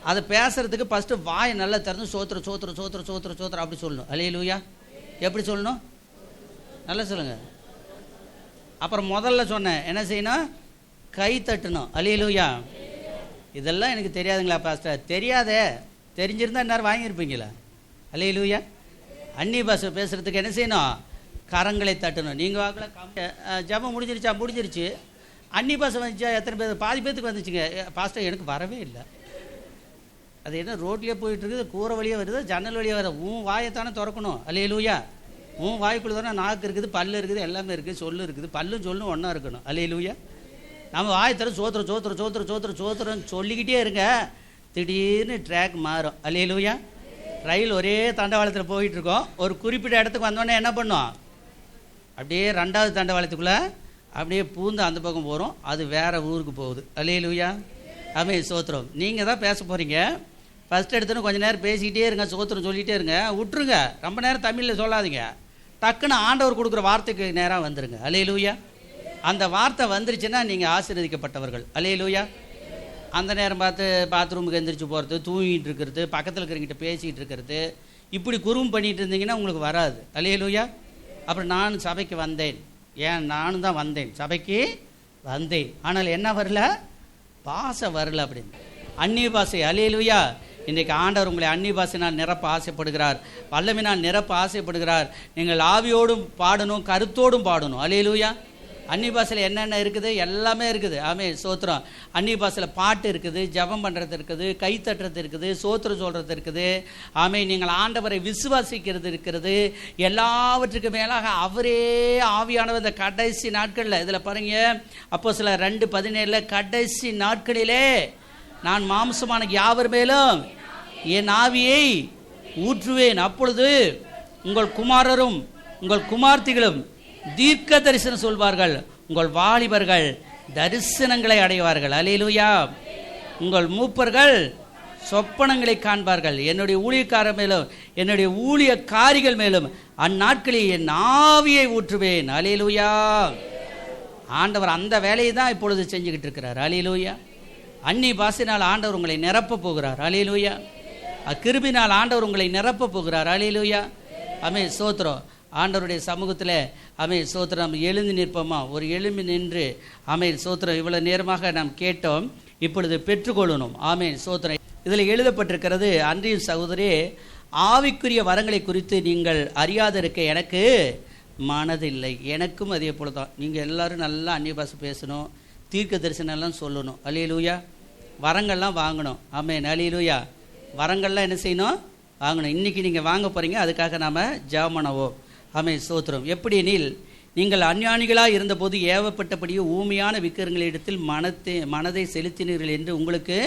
அதை பேசுறதுக்கு ஃபஸ்ட்டு வாயை நல்லா திறந்து சோத்திர சோத்திர சோத்திர சோத்திர சோத்திர அப்படி சொல்லணும். அல்லேலூயா. எப்படி சொல்லணும்? நல்லா சொல்லுங்கள். அப்புறம் முதல்ல சொன்னேன் என்ன செய்யணும், கை தட்டணும். அல்லேலூயா. இதெல்லாம் எனக்கு தெரியாதுங்களா பாஸ்டர்? தெரியாதே, தெரிஞ்சிருந்தா எல்லாரும் வாங்கியிருப்பீங்களா? அல்லேலூயா. அந்நிய பாஷை பேசுகிறதுக்கு என்ன செய்யணும், கரங்களை தட்டணும். நீங்கள் வாக்கில் ஜபம் முடிஞ்சிருச்சு. அந்நிய பாஷை வந்துச்சா எத்தனை பேர்? பாதி பேத்துக்கு வந்துச்சுங்க. பாஸ்டர் எனக்கு வரவே இல்லை. அது என்ன ரோட்லேயே போயிட்டுருக்குது, கூரை வழியாக வருது, ஜன்னல் வழியாக வருது. உன் வாயைத்தானே திறக்கணும். அல்லேலூயா. உன் வாய்க்குள்ள தானே நாக்கு இருக்குது, பல்லு இருக்குது, எல்லாமே இருக்குது, சொல்லு இருக்குது. பல்லும் சொல்லும் ஒன்றா இருக்கணும். அல்லேலூயா. நம்ம வாயத்தர சோத்திரம் சோத்திரம் சோத்திரம் சோத்திரம் சோத்திரம்னு சொல்லிக்கிட்டே இருங்க, திடீர்னு ட்ராக் மாறும். அல்லேலூயா. ரயில் ஒரே தண்டவாளத்தில் போயிட்டுருக்கோம். ஒரு குறிப்பிட்ட இடத்துக்கு வந்தோடனே என்ன பண்ணோம், அப்படியே ரெண்டாவது தண்டவாளத்துக்குள்ளே அப்படியே பூந்து அந்த பக்கம் போகிறோம். அது வேறு ஊருக்கு போகுது. அல்லேலூயா. ஆமென், ஸ்தோத்திரம். நீங்கள் தான் பேச போகிறீங்க. ஃபஸ்ட் எடுத்துன்னு கொஞ்சம் நேரம் பேசிக்கிட்டே இருங்க, சோத்திரம் சொல்லிகிட்டே இருங்க, விட்டுருங்க. ரொம்ப நேரம் தமிழில் சொல்லாதீங்க. டக்குன்னு ஆண்டவர் கொடுக்குற வார்த்தைக்கு நேராக வந்துடுங்க. அல்லேலூயா. அந்த வார்த்தை வந்துருச்சுன்னா நீங்கள் ஆசீர்வதிக்கப்பட்டவர்கள். அல்லேலூயா. அந்த நேரம் பார்த்து பாத்ரூமுக்கு எந்திரிச்சு போகிறது, தூங்கிட்டு இருக்கிறது, பக்கத்தில் இருக்கிறவங்கிட்ட பேசிகிட்டு இருக்கிறது, இப்படி குறும் பண்ணிகிட்டு இருந்தீங்கன்னா உங்களுக்கு வராது. அல்லேலூயா. அப்புறம் நான் சபைக்கு வந்தேன், ஏன் நானும் தான் வந்தேன், சபைக்கு வந்தேன், ஆனால் என்ன வரல, பாசை வரல அப்படின்னு. அந்நிய பாஷை. அல்லேலூயா. இன்றைக்கு ஆண்டவர் உங்களை அந்நிய பாஷையினால் நிரப்ப ஆசைப்படுகிறார், வல்லமையினால் நிரப்ப ஆசைப்படுகிறார். நீங்கள் ஆவியோடும் பாடணும், கருத்தோடும் பாடணும். அல்லேலூயா. அந்நிய பாஷையில் என்னென்ன இருக்குது, எல்லாமே இருக்குது. ஆமென், ஸ்தோத்திரம். அந்நிய பாஷையில் பாட்டு இருக்குது, ஜெபம் பண்ணுறது இருக்குது, கை தட்டுறது இருக்குது, சோத்திரம் சொல்கிறது இருக்குது. ஆமென். நீங்கள் ஆண்டவரை விசுவாசிக்கிறது இருக்கிறது. எல்லாவற்றுக்கு மேலாக அவரே ஆவியானவர் இந்த கடைசி நாட்களில், இதில் பாருங்க, அப்போஸ்தலர் 2:17 கடைசி நாட்களிலே நான் மாம்சமான யாவர் மேலும் என் ஆவியை ஊற்றுவேன், அப்பொழுது உங்கள் குமாரரும் உங்கள் குமார்த்திகளும் தீர்க்க தரிசனம் சொல்வார்கள், உங்கள் வாலிபர்கள் தரிசனங்களை அடைவார்கள். அல்லேலூயா. உங்கள் மூப்பர்கள் சொப்பனங்களை காண்பார்கள். என்னுடைய ஊழியக்காரர் மேலும் என்னுடைய ஊழியக்காரிகள் மேலும் அந்நாட்களில் என் ஆவியை ஊற்றுவேன். அல்லேலூயா. ஆண்டவர் அந்த வேலையை தான் இப்பொழுது செஞ்சுக்கிட்டு இருக்கிறார். அல்லேலூயா. அந்நிய பாஷையினால் ஆண்டவர் உங்களை நிரப்ப போகிறார். அல்லேலூயா. கிருபையினால் ஆண்டவர் உங்களை நிரப்ப போகிறார். அல்லேலூயா. ஆமென், ஸ்தோத்திரம். ஆண்டவருடைய சமூகத்தில் ஆமென், ஸ்தோத்திரம். நம்ம எழுந்து நிற்போமா? ஒரு எழும்பி நின்று ஆமென், ஸ்தோத்திரம். இவ்வளோ நேரமாக நாம் கேட்டோம், இப்பொழுது பெற்றுக்கொள்ளணும். ஆமென், ஸ்தோத்திரம். இதில் எழுதப்பட்டிருக்கிறது, அன்றைய சகோதரி, ஆவிக்குரிய வரங்களை குறித்து நீங்கள் அறியாதிருக்க எனக்கு மனதில்லை. எனக்கும் அதே போல தான். நீங்கள் எல்லோரும் நல்லா அந்நிய பாஷை பேசணும், தீர்க்க தரிசனம்லாம் சொல்லணும். அல்லேலூயா. வரங்கள்லாம் வாங்கணும். ஆமென், அல்லேலூயா. வரங்கள்லாம் என்ன செய்யணும்? வாங்கணும். இன்றைக்கி நீங்கள் வாங்க போகிறீங்க, அதுக்காக நாம் ஜெபம் பண்ணுவோம். ஆமென், ஸ்தோத்திரம். எப்படி எனில், நீங்கள் அஞ்ஞானிகளாக இருந்தபோது ஏவப்பட்டபடியே ஊமையான விக்கிரங்களிடத்தில் மனதை செலுத்தினீர்கள் என்று உங்களுக்கு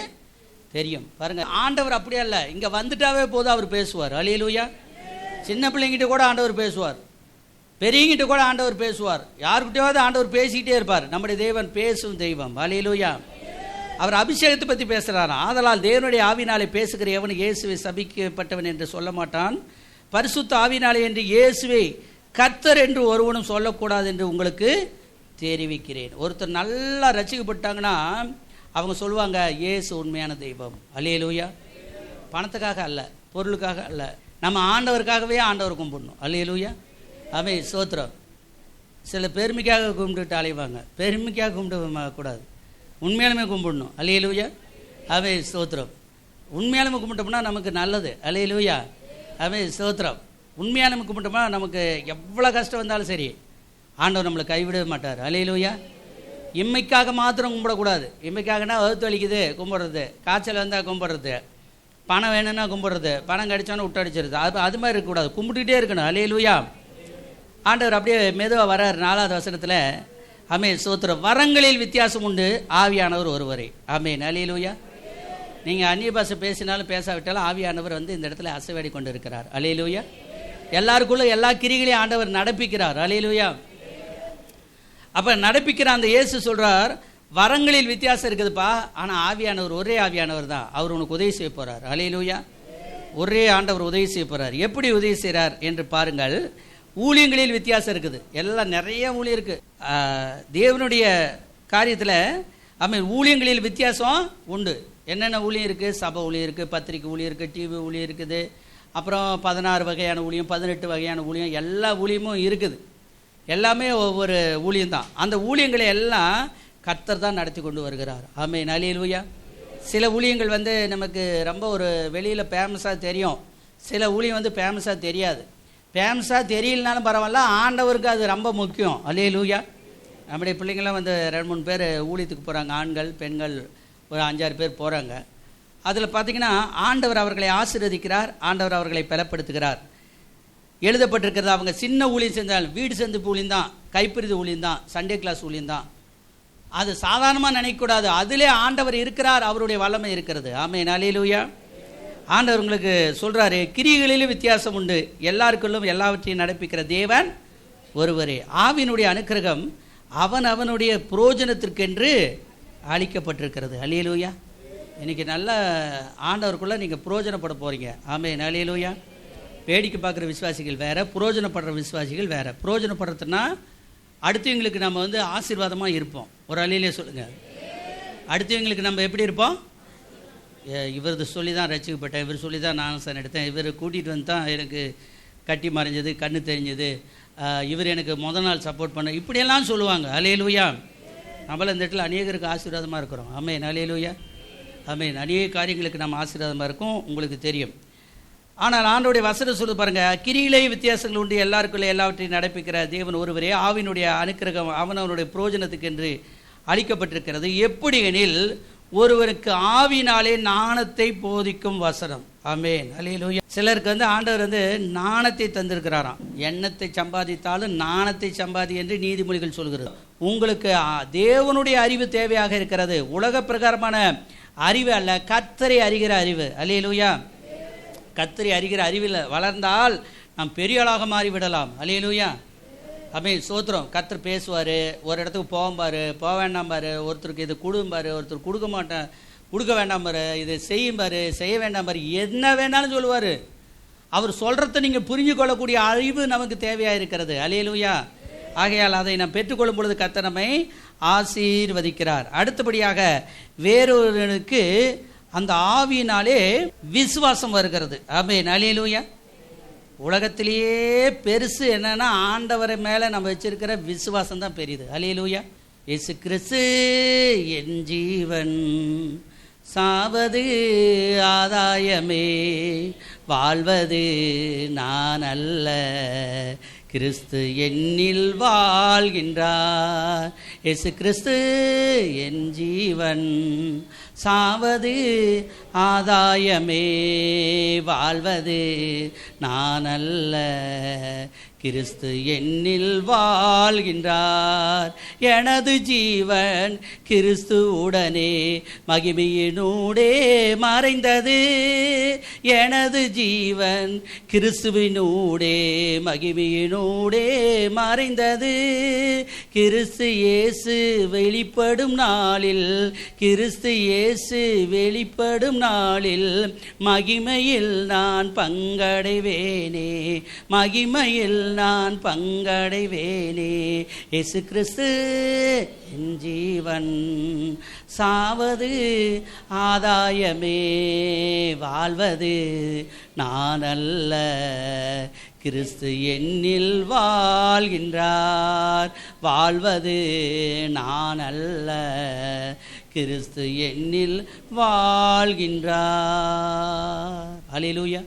தெரியும். பாருங்கள், ஆண்டவர் அப்படியே இல்லை, இங்கே வந்துட்டாவே போதும் அவர் பேசுவார். அல்லேலூயா. சின்ன பிள்ளைங்கிட்ட கூட ஆண்டவர் பேசுவார், பெரியங்கிட்ட கூட ஆண்டவர் பேசுவார், யாருக்கிட்டையாவது ஆண்டவர் பேசிக்கிட்டே இருப்பார். நம்முடைய தேவன் பேசும் தெய்வம். அல்லேலூயா. அவர் அபிஷேகத்தை பற்றி பேசுகிறாராம். ஆதலால் தேவனுடைய ஆவினாலே பேசுகிற எவன் இயேசுவை சபிக்கப்பட்டவன் என்று சொல்ல மாட்டான், பரிசுத்த ஆவினாலே என்று இயேசுவை கர்த்தர் என்று ஒருவனும் சொல்லக்கூடாது என்று உங்களுக்கு தெரிவிக்கிறேன். ஒருத்தர் நல்லா ரசிக்கப்பட்டாங்கன்னா அவங்க சொல்லுவாங்க, இயேசு உண்மையான தெய்வம். அல்லேலூயா. பணத்துக்காக அல்ல, பொருளுக்காக அல்ல, நம்ம ஆண்டவருக்காகவே ஆண்டவர் கும்பிடணும். அல்லேலூயா. ஆமென், ஸ்தோத்திரம். சில பெருமைக்காக கும்பிட்டுட்டு அலைவாங்க, பெருமைக்காக கும்பிட கூடாது, உண்மையாலுமே கும்பிடணும். அல்லேலூயா. ஆமென், ஸ்தோத்திரம். உண்மையாலுமே கும்பிட்டோம்னா நமக்கு நல்லது. அல்லேலூயா. ஆமென், ஸ்தோத்திரம். உண்மையாலுமே கும்பிட்டோம்னா நமக்கு எவ்வளோ கஷ்டம் வந்தாலும் சரி, ஆண்டவர் நம்மளை கைவிடவே மாட்டார். அல்லேலூயா. இம்மைக்காக மாத்திரம் கும்பிடக்கூடாது. இம்மைக்காகனா வகுத்து வலிக்குது கும்பிட்றது, காய்ச்சல் வந்தால் கும்பிட்றது, பணம் வேணும்னா கும்பிட்றது, பணம் கிடைச்சோன்னு விட்டு அடிச்சிருது, அது மாதிரி இருக்கக்கூடாது, கும்பிட்டுக்கிட்டே இருக்கணும். அல்லேலூயா. ஆண்டவர் அப்படியே மெதுவாக வர்றார். 4வது வசனத்தில் ஆமென், ஸ்தோத்திரம். வரங்களில் வித்தியாசம் உண்டு, ஆவியானவர் ஒருவரே. ஆமென், அல்லேலூயா. நீங்கள் அந்நிய பாஷை பேசினாலும் பேசாவிட்டாலும் ஆவியானவர் வந்து இந்த இடத்துல அசைவாடி கொண்டு இருக்கிறார். அல்லேலூயா. எல்லாருக்குள்ள எல்லா கிரிகளையும் ஆண்டவர் நடப்பிக்கிறார். அல்லேலூயா. அப்போ நடப்பிக்கிற அந்த இயேசு சொல்கிறார், வரங்களில் வித்தியாசம் இருக்குதுப்பா, ஆனால் ஆவியானவர் ஒரே ஆவியானவர் தான். அவர் உனக்கு உதவி செய்ய போகிறார். அல்லேலூயா. ஒரே ஆண்டவர் உதவி செய்ய போகிறார். எப்படி உதவி செய்கிறார் என்று பாருங்கள். ஊழியங்களில் வித்தியாசம் இருக்குது. எல்லாம் நிறைய ஊழியம் இருக்குது தேவனுடைய காரியத்தில். ஊழியங்களில் வித்தியாசம் உண்டு. என்னென்ன ஊழியம் இருக்குது? சபை ஊழியம் இருக்குது, பத்திரிக்கை ஊழியம் இருக்குது, டிவி ஊழியம் இருக்குது, அப்புறம் 16 வகையான ஊழியம், 18 வகையான ஊழியம், எல்லா ஊழியமும் இருக்குது. எல்லாமே ஒவ்வொரு ஊழியம்தான். அந்த ஊழியங்களை எல்லாம் கர்த்தர் தான் நடத்தி கொண்டு வருகிறார். ஆமென். அல்லேலூயா. சில ஊழியங்கள் வந்து நமக்கு ரொம்ப ஒரு வெளியில் ஃபேமஸாக தெரியும், சில ஊழியம் வந்து ஃபேமஸாக தெரியாது. ஃபேமஸாக தெரியலனாலும் பரவாயில்ல, ஆண்டவருக்கு அது ரொம்ப முக்கியம். அல்லேலூயா. நம்முடைய பிள்ளைங்களாம் வந்து 2-3 பேர் ஊழியத்துக்கு போகிறாங்க. ஆண்கள் பெண்கள் ஒரு 5-6 பேர் போகிறாங்க. அதில் பார்த்திங்கன்னா ஆண்டவர் அவர்களை ஆசீர்வதிக்கிறார், ஆண்டவர் அவர்களை பலப்படுத்துகிறார். எழுதப்பட்டிருக்கிறது, அவங்க சின்ன ஊழியம் செஞ்சாலும், வீடு சந்திப்பு ஊழியம் தான், கைப்பிரிது ஊழியம் தான், சண்டே கிளாஸ் ஊழியம் தான், அது சாதாரணமாக நினைக்கக்கூடாது. அதிலே ஆண்டவர் இருக்கிறார், அவருடைய வல்லமை இருக்கிறது. ஆமென். அல்லேலூயா. ஆண்டவர் உங்களுக்கு சொல்கிறாரு, கிரிகளிலும் வித்தியாசம் உண்டு, எல்லாருக்குள்ளும் எல்லாவற்றையும் நடப்பிக்கிற தேவன் ஒருவரே. ஆவியினுடைய அனுக்கிரகம் அவனுடைய புரோஜனத்திற்கென்று அளிக்கப்பட்டிருக்கிறது. அல்லேலூயா. இன்றைக்கி நல்ல ஆண்டவருக்குள்ளே நீங்கள் புரோஜனப்பட போகிறீங்க. ஆமென். அல்லேலூயா. வேடிக்கை பார்க்குற விசுவாசிகள் வேறு, புரோஜனப்படுற விசுவாசிகள் வேறு. புரோஜனப்படுறதுன்னா அடுத்தவங்களுக்கு நம்ம வந்து ஆசீர்வாதமாக இருப்போம். ஒரு அலையிலே சொல்லுங்கள், அடுத்தவங்களுக்கு நம்ம எப்படி இருப்போம்? இவரது சொல்லி தான் ரசிக்கப்பட்டேன், இவர் சொல்லி தான் நான் எடுத்தேன், இவர் கூட்டிகிட்டு வந்து தான் எனக்கு கட்டி மறைஞ்சது, கண்ணு தெரிஞ்சது, இவர் எனக்கு முதல் நாள் சப்போர்ட் பண்ண, இப்படியெல்லாம் சொல்லுவாங்க. அல்லேலூயா. நம்மள இந்த இடத்துல அநேகருக்கு ஆசீர்வாதமாக இருக்கிறோம். ஆமென். அல்லேலூயா. ஆமென். அநேக காரியங்களுக்கு நம்ம ஆசீர்வாதமாக இருக்கும், உங்களுக்கு தெரியும். ஆனால் ஆண்டோடைய வசனம் சொல்லி பாருங்கள், கிரியிலே வித்தியாசங்கள் உண்டு, எல்லாருக்குள்ளே எல்லாவற்றையும் நடப்பிக்கிற தேவன் ஒருவரே. ஆவியினுடைய அனுக்கிரகம் அவனுடைய புரோஜனத்துக்கு என்று அளிக்கப்பட்டிருக்கிறது. எப்படி எனில், ஒருவருக்கு ஆவினாலே ஞானத்தை போதிக்கும் வசனம். ஆமென். அல்லேலூயா. சிலருக்கு வந்து ஆண்டவர் வந்து ஞானத்தை தந்திருக்கிறாராம். எண்ணத்தை சம்பாதித்தாலும் ஞானத்தை சம்பாதி என்று நீதிமொழிகள் சொல்கிறது. உங்களுக்கு தேவனுடைய அறிவு தேவையாக இருக்கிறது. உலக பிரகாரமான அறிவு அல்ல, கர்த்தரை அறிகிற அறிவு. அல்லேலூயா. கர்த்தரை அறிகிற அறிவில் வளர்ந்தால் நாம் பெரிய ஆளாக மாறிவிடலாம். அல்லேலூயா. ஆமென். சோத்திரம். கர்த்தர் பேசுவார், ஒரு இடத்துக்கு போகும்பார், போக வேண்டாம்பார், ஒருத்தருக்கு இது கொடும்பார், ஒருத்தர் கொடுக்க மாட்டேன், கொடுக்க வேண்டாம்பார், இது செய்யும்பார், செய்ய வேண்டாம்பார், என்ன வேணாலும் சொல்லுவார். அவர் சொல்கிறத நீங்கள் புரிஞ்சு கொள்ளக்கூடிய அறிவு நமக்கு தேவையாக இருக்கிறது. அல்லேலூயா. ஆகையால் அதை நாம் பெற்றுக்கொள்ளும் பொழுது கர்த்தர் நம்மை ஆசீர்வதிக்கிறார். அடுத்தபடியாக வேறொருவனுக்கு அந்த ஆவியினாலே விசுவாசம் வருகிறது. ஆமென். அல்லேலூயா. உலகத்திலேயே பெருசு என்னன்னா ஆண்டவரை மேலே நம்ம வச்சிருக்கிற விசுவாசம் தான் பெரியது. அல்லேலூயா. இயேசு கிறிஸ்து என் ஜீவன், சாவது ஆதாயமே, வாழ்வது நான் அல்ல, கிறிஸ்து என்னில் வாழ்கின்றார். இயேசு கிறிஸ்து என் ஜீவன், சாவது ஆதாயமே, வாழ்வது நான் அல்ல, கிறிஸ்து என்னில் வாழ்கின்றார். எனது ஜீவன் கிறிஸ்து உடனே மகிமையினூடே மறைந்தது. எனது ஜீவன் கிறிஸ்துவினூடே மகிமையினூடே மறைந்தது. கிறிஸ்து இயேசு வெளிப்படும் நாளில், கிறிஸ்து இயேசு வெளிப்படும் நாளில் மகிமையில் நான் பங்கடைவேனே, மகிமையில் நான் பங்கடைவேனே. இயேசு கிறிஸ்து என் ஜீவன், சாவது ஆதாயமே, வாழ்வது நான் அல்ல, கிறிஸ்து என்னில் வாழ்கின்றார். வாழ்வது நான் அல்ல, கிறிஸ்து என்னில் வாழ்கின்றார். அல்லேலூயா.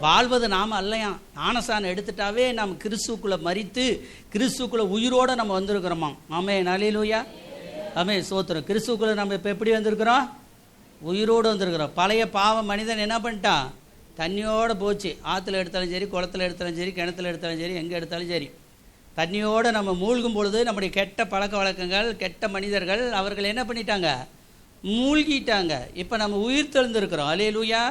வாழ்வது நாம் அல்லையா. ஞானசானம் எடுத்துட்டாவே நாம் கிறிஸ்துக்குள்ளே மரித்து கிறிஸ்துக்குள்ளே உயிரோடு நம்ம வந்திருக்கிறோமா. ஆமென். அல்லேலூயா. ஆமென். சோத்திரம். கிறிஸ்துக்குள்ளே நம்ம இப்போ எப்படி வந்திருக்கிறோம்? உயிரோடு வந்திருக்கிறோம். பழைய பாவ மனிதன் என்ன பண்ணிட்டான்? தண்ணியோடு போச்சு. ஆற்றுல எடுத்தாலும் சரி, குளத்தில் எடுத்தாலும் சரி, கிணத்துல எடுத்தாலும் சரி, எங்கே எடுத்தாலும் சரி, தண்ணியோடு நம்ம மூழ்கும் பொழுது நம்முடைய கெட்ட பழக்க வழக்கங்கள், கெட்ட மனிதர்கள் அவர்கள் என்ன பண்ணிட்டாங்க? மூழ்கிட்டாங்க. இப்போ நம்ம உயிர் தெழுந்திருக்கிறோம். அல்லேலூயா.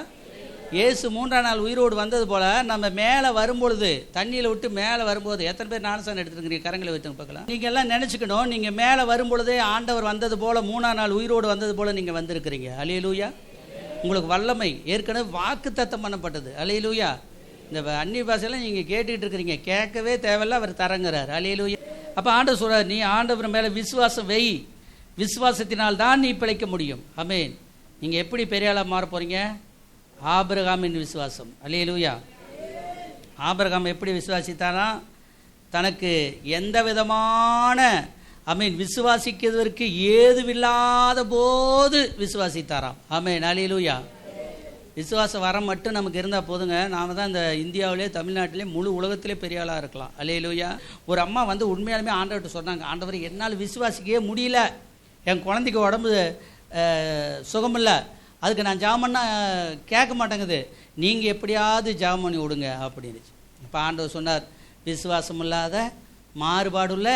இயேசு 3ஆம் நாள் உயிரோடு வந்தது போல் நம்ம மேலே வரும்பொழுது, தண்ணியில் விட்டு மேலே வரும்போது, எத்தனை பேர் ஞானஸ்நானம் எடுத்துருக்கிறீங்க? கரங்களை வைத்துங்க பார்க்கலாம். நீங்கள் எல்லாம் நினச்சிக்கணும், நீங்கள் மேலே வரும்பொழுதே ஆண்டவர் வந்தது போல், 3ஆம் நாள் உயிரோடு வந்தது போல் நீங்கள் வந்திருக்கிறீங்க. அல்லேலூயா. உங்களுக்கு வல்லமை ஏற்கனவே வாக்குத்தத்தம் பண்ணப்பட்டது. அல்லேலூயா. இந்த அந்நிய பாஷையெல்லாம் நீங்கள் கேட்டுக்கிட்டு இருக்கிறீங்க, கேட்கவே தேவையில்ல, அவர் தரங்கிறார். அல்லேலூயா. அப்போ ஆண்டவர் சொல்கிறார், நீ ஆண்டவர் மேலே விசுவாசம் வை, விசுவாசத்தினால் தான் நீ பிழைக்க முடியும். ஆமென். நீங்கள் எப்படி பெரிய ஆளாக மாற போகிறீங்க? ஆபிரகாமின் விசுவாசம். அல்லேலூயா. ஆபிரகாம் எப்படி விசுவாசித்தானா? தனக்கு எந்த விதமான விசுவாசிக்கிறதற்கு ஏதுவில்லாத போது விசுவாசித்தாராம். ஆமென். அல்லேலூயா. விசுவாச வரம் மட்டும் நமக்கு இருந்தால் போதுங்க, நாம் தான் இந்த இந்தியாவிலே, தமிழ்நாட்டிலே, முழு உலகத்திலே பெரிய ஆளாக இருக்கலாம். அல்லேலூயா. ஒரு அம்மா வந்து உண்மையாலுமே ஆண்டவர்கிட்ட சொன்னாங்க, ஆண்டவர் என்னால் விசுவாசிக்கவே முடியல, என் குழந்தைக்கு உடம்பு சுகமில்லை, அதுக்கு நான் ஜாமன்னா கேட்க மாட்டேங்குது, நீங்கள் எப்படியாவது ஜாம் பண்ணி விடுங்க அப்படின்னு. இப்போ ஆண்டவர் சொன்னார், விசுவாசம் இல்லாத மாறுபாடுள்ள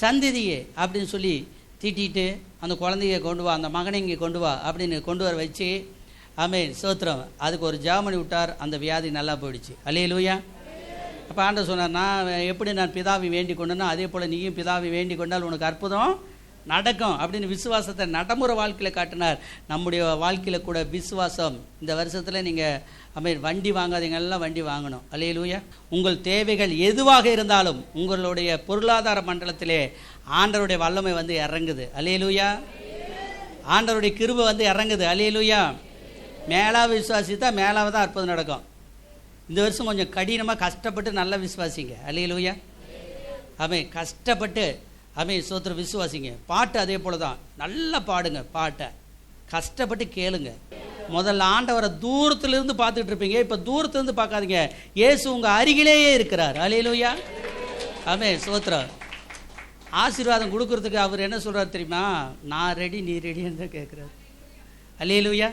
சந்ததியே அப்படின்னு சொல்லி திட்டிட்டு, அந்த குழந்தைய கொண்டு வா, அந்த மகனை இங்கே கொண்டு வா அப்படின்னு கொண்டு வர வச்சு, ஆமென், ஸ்தோத்திரம், அதுக்கு ஒரு ஜாம் பண்ணி விட்டார். அந்த வியாதி நல்லா போயிடுச்சு. அல்லேலூயா. அப்போ ஆண்டவர் சொன்னார், நான் பிதாவை வேண்டிக் கொண்டேன்னா அதே போல் நீயும் பிதாவை வேண்டிக் கொண்டால் உனக்கு அற்புதம் நடக்கும் அப்படின்னு விசுவாசத்தை நடைமுறை வாழ்க்கையில் காட்டினார். நம்முடைய வாழ்க்கையில் கூட விசுவாசம், இந்த வருஷத்தில் நீங்கள் வண்டி வாங்காதீங்க, எல்லாம் வண்டி வாங்கணும். அல்லேலூயா. உங்கள் தேவைகள் எதுவாக இருந்தாலும் உங்களுடைய பொருளாதார மண்டலத்திலே ஆண்டவருடைய வல்லமை வந்து இறங்குது. அல்லேலூயா. ஆண்டவருடைய கிருபை வந்து இறங்குது. அல்லேலூயா. மேலாக விசுவாசித்தா மேலாக தான் அற்புதம் நடக்கும். இந்த வருஷம் கொஞ்சம் கடினமாக கஷ்டப்பட்டு நல்லா விசுவாசிங்க. அல்லேலூயா. ஆமென். கஷ்டப்பட்டு சோத்திர விசுவாசிங்க. பாட்டு அதே போல தான், நல்லா பாடுங்க பாட்டை, கஷ்டப்பட்டு கேளுங்க. முதல்ல ஆண்டவரை தூரத்திலிருந்து பார்த்துட்டு இருப்பீங்க, இப்போ தூரத்திலிருந்து பார்க்காதீங்க, இயேசு உங்கள் அருகிலேயே இருக்கிறார். அல்லேலூயா. ஆமென். சோத்திரம். ஆசீர்வாதம் கொடுக்கறதுக்கு அவர் என்ன சொல்கிறார் தெரியுமா? நான் ரெடி, நீ ரெடின்னு தான் கேட்குறாரு. அல்லேலூயா.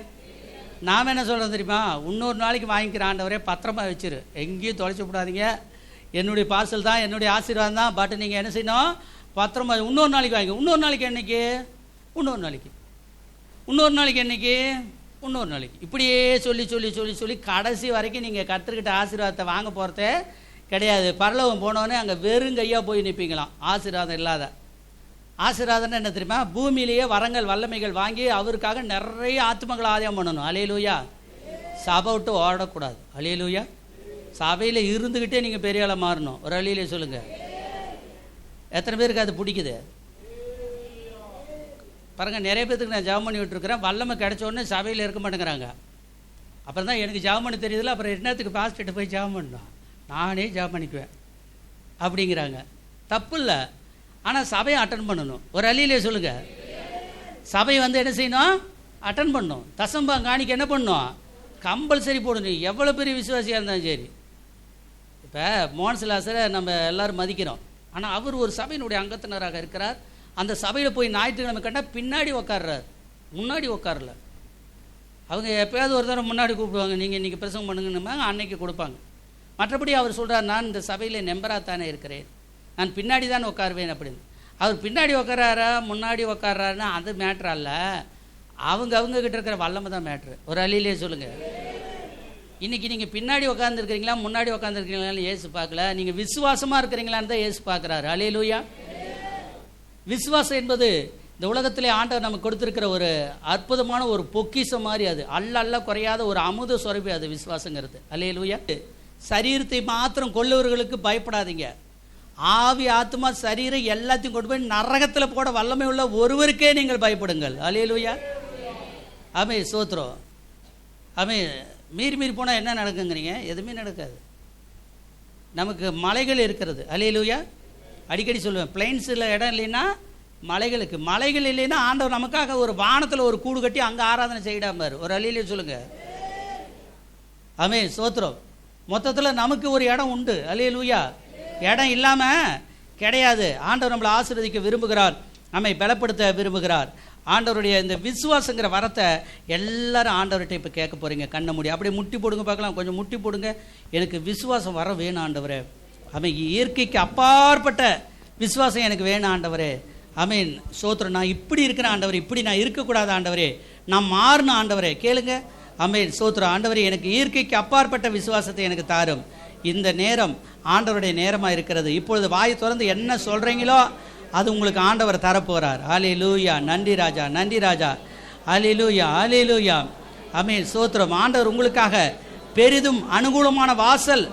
நாம் என்ன சொல்கிறோம் தெரியுமா? இன்னொரு நாளைக்கு வாங்கிக்கிற ஆண்டவரே, பத்திரமா வச்சிரு, எங்கேயும் தொலைச்சி விடாதீங்க, என்னுடைய பார்சல் தான், என்னுடைய ஆசீர்வாதம் தான், பட் நீங்கள் என்ன செய்யணும்? பத்திரமா இன்னொரு நாளைக்கு வாங்கி, இன்னொரு நாளைக்கு என்னைக்கு, இன்னொரு நாளைக்கு, இன்னொரு நாளைக்கு என்னைக்கு, இன்னொரு நாளைக்கு, இப்படியே சொல்லி சொல்லி சொல்லி சொல்லி கடைசி வரைக்கும் நீங்கள் கற்றுக்கிட்ட ஆசீர்வாதத்தை வாங்க போகிறதே கிடையாது. பரலோகம் போனோடனே அங்கே வெறும் கையாக போய் நிற்பீங்களாம், ஆசீர்வாதம் இல்லாத. ஆசீர்வாதம்னு என்ன தெரியுமா? பூமியிலேயே வரங்கள் வல்லமைகள் வாங்கி அவருக்காக நிறைய ஆத்மங்களை ஆதாயம் பண்ணணும். அல்லேலூயா. சபை விட்டு ஓடக்கூடாது. அல்லேலூயா. சபையில் இருந்துக்கிட்டே நீங்கள் பெரிய ஆளாக மாறணும். ஒரு அழியிலே சொல்லுங்கள். எத்தனை பேருக்கு அது பிடிக்குது பாருங்கள். நிறைய பேருக்கு நான் ஜெபம் பண்ணி விட்டுருக்கிறேன், வல்லமை கிடைச்ச உடனே சபையில் இருக்க மாட்டேங்கிறாங்க. அப்புறம் தான் எனக்கு ஜெபம் பண்ணி தெரியுதுல, அப்புறம் என்னத்துக்கு பாஸ்டர்கிட்ட போய் ஜெபம் பண்ணணும், நானே ஜெபம் பண்ணிக்குவேன் அப்படிங்கிறாங்க. தப்பு இல்லை, ஆனால் சபையை அட்டன் பண்ணணும். ஒரு அழியிலே சொல்லுங்கள். சபை வந்து என்ன செய்யணும்? அட்டன் பண்ணணும். தசம்பம் காணிக்க என்ன பண்ணணும்? கம்பல்சரி போடணும், எவ்வளோ பெரிய விசுவாசியாக இருந்தாலும் சரி. இப்போ மோகன்சிலாசரை நம்ம எல்லோரும் மதிக்கிறோம், ஆனால் அவர் ஒரு சபையினுடைய அங்கத்தினராக இருக்கிறார். அந்த சபையில் போய் ஞாயிற்றுக்கிழமை கண்டால் பின்னாடி உக்காடுறார், முன்னாடி உட்காரல. அவங்க எப்போயாவது ஒரு தடவை முன்னாடி கூப்பிடுவாங்க, நீங்கள் இன்றைக்கி பிரசங்கம் பண்ணுங்கன்னு, அன்னைக்கு கொடுப்பாங்க. மற்றபடி அவர் சொல்கிறார், நான் இந்த சபையில் நம்பராகத்தானே இருக்கிறேன், நான் பின்னாடி தான் உட்காருவேன் அப்படின்னு. அவர் பின்னாடி உட்காராரா முன்னாடி உட்காராருன்னா அது மேட்ரு அல்ல, அவங்கக்கிட்ட இருக்கிற வல்லமை தான் மேட்ரு. ஒரு அழியிலே சொல்லுங்கள். இன்றைக்கி நீங்கள் பின்னாடி உட்காந்துருக்கிறீங்களா முன்னாடி உட்காந்துருக்கீங்களான்னு இயேசு பார்க்கல, நீங்கள் விசுவாசமாக இருக்கிறீங்களான்னு தான் இயேசு பார்க்குறாரு. அல்லேலூயா. விசுவாசம் என்பது இந்த உலகத்திலே ஆண்டவர் நமக்கு கொடுத்துருக்கிற ஒரு அற்புதமான ஒரு பொக்கிஷம் மாதிரி, அது அல்ல குறையாத ஒரு அமுத சுரபி அது விசுவாசங்கிறது. அல்லேலூயா. சரீரத்தை மாத்திரம் கொள்ளுவர்களுக்கு பயப்படாதீங்க, ஆவி ஆத்மா சரீரம் எல்லாத்தையும் கொண்டு போய் நரகத்தில் போட வல்லமை உள்ள ஒருவருக்கே நீங்கள் பயப்படுங்கள். அல்லேலூயா. ஆமென். ஸ்தோத்திரம். ஆமென். மீறி போனால் என்ன நடக்குங்கிறீங்க? எதுவுமே நடக்காது. நமக்கு மலைகள் இருக்கிறது. அல்லேலூயா. அடிக்கடி சொல்லுவேன், பிளைன்ஸில் இடம் இல்லைன்னா மலைகளுக்கு, மலைகள் இல்லைன்னா ஆண்டவர் நமக்காக ஒரு வானத்தில் ஒரு கூடு கட்டி அங்கே ஆராதனை செய்யிடாம. ஒரு அழியிலே சொல்லுங்கள். ஆமென். ஸ்தோத்திரம். மொத்தத்தில் நமக்கு ஒரு இடம் உண்டு. அல்லேலூயா. இடம் இல்லாமல் கிடையாது. ஆண்டவர் நம்மளை ஆசீர்வதிக்க விரும்புகிறார், நம்மை பலப்படுத்த விரும்புகிறார். ஆண்டவருடைய இந்த விசுவாசங்கிற வரத்தை எல்லாரும் ஆண்டவர்கிட்ட இப்போ கேட்க போகிறீங்க. கண்ண முடியும் அப்படியே முட்டி போடுங்க பார்க்கலாம், கொஞ்சம் முட்டி போடுங்க. எனக்கு விசுவாசம் வர வேணும் ஆண்டவரே, அவன் இயற்கைக்கு அப்பாற்பட்ட விசுவாசம் எனக்கு வேணும் ஆண்டவரே ஆமீன். சோத்திரம். நான் இப்படி இருக்கிற ஆண்டவரே, இப்படி நான் இருக்கக்கூடாது ஆண்டவரே, நான் மாறின ஆண்டவரே. கேளுங்க. ஆமீன். சோத்திரம். ஆண்டவரே, எனக்கு இயற்கைக்கு அப்பாற்பட்ட விசுவாசத்தை எனக்கு தாரும். இந்த நேரம் ஆண்டவருடைய நேரமாக இருக்கிறது. இப்பொழுது வாய் திறந்து என்ன சொல்கிறீங்களோ அது உங்களுக்கு ஆண்டவர் தரப்போகிறார். ஹல்லேலூயா. நன்றி ராஜா, நன்றி ராஜா. ஹல்லேலூயா, ஹல்லேலூயா. ஆமீன். சோத்திரம். ஆண்டவர் உங்களுக்காக பெரிதும் அனுகூலமான வாசல்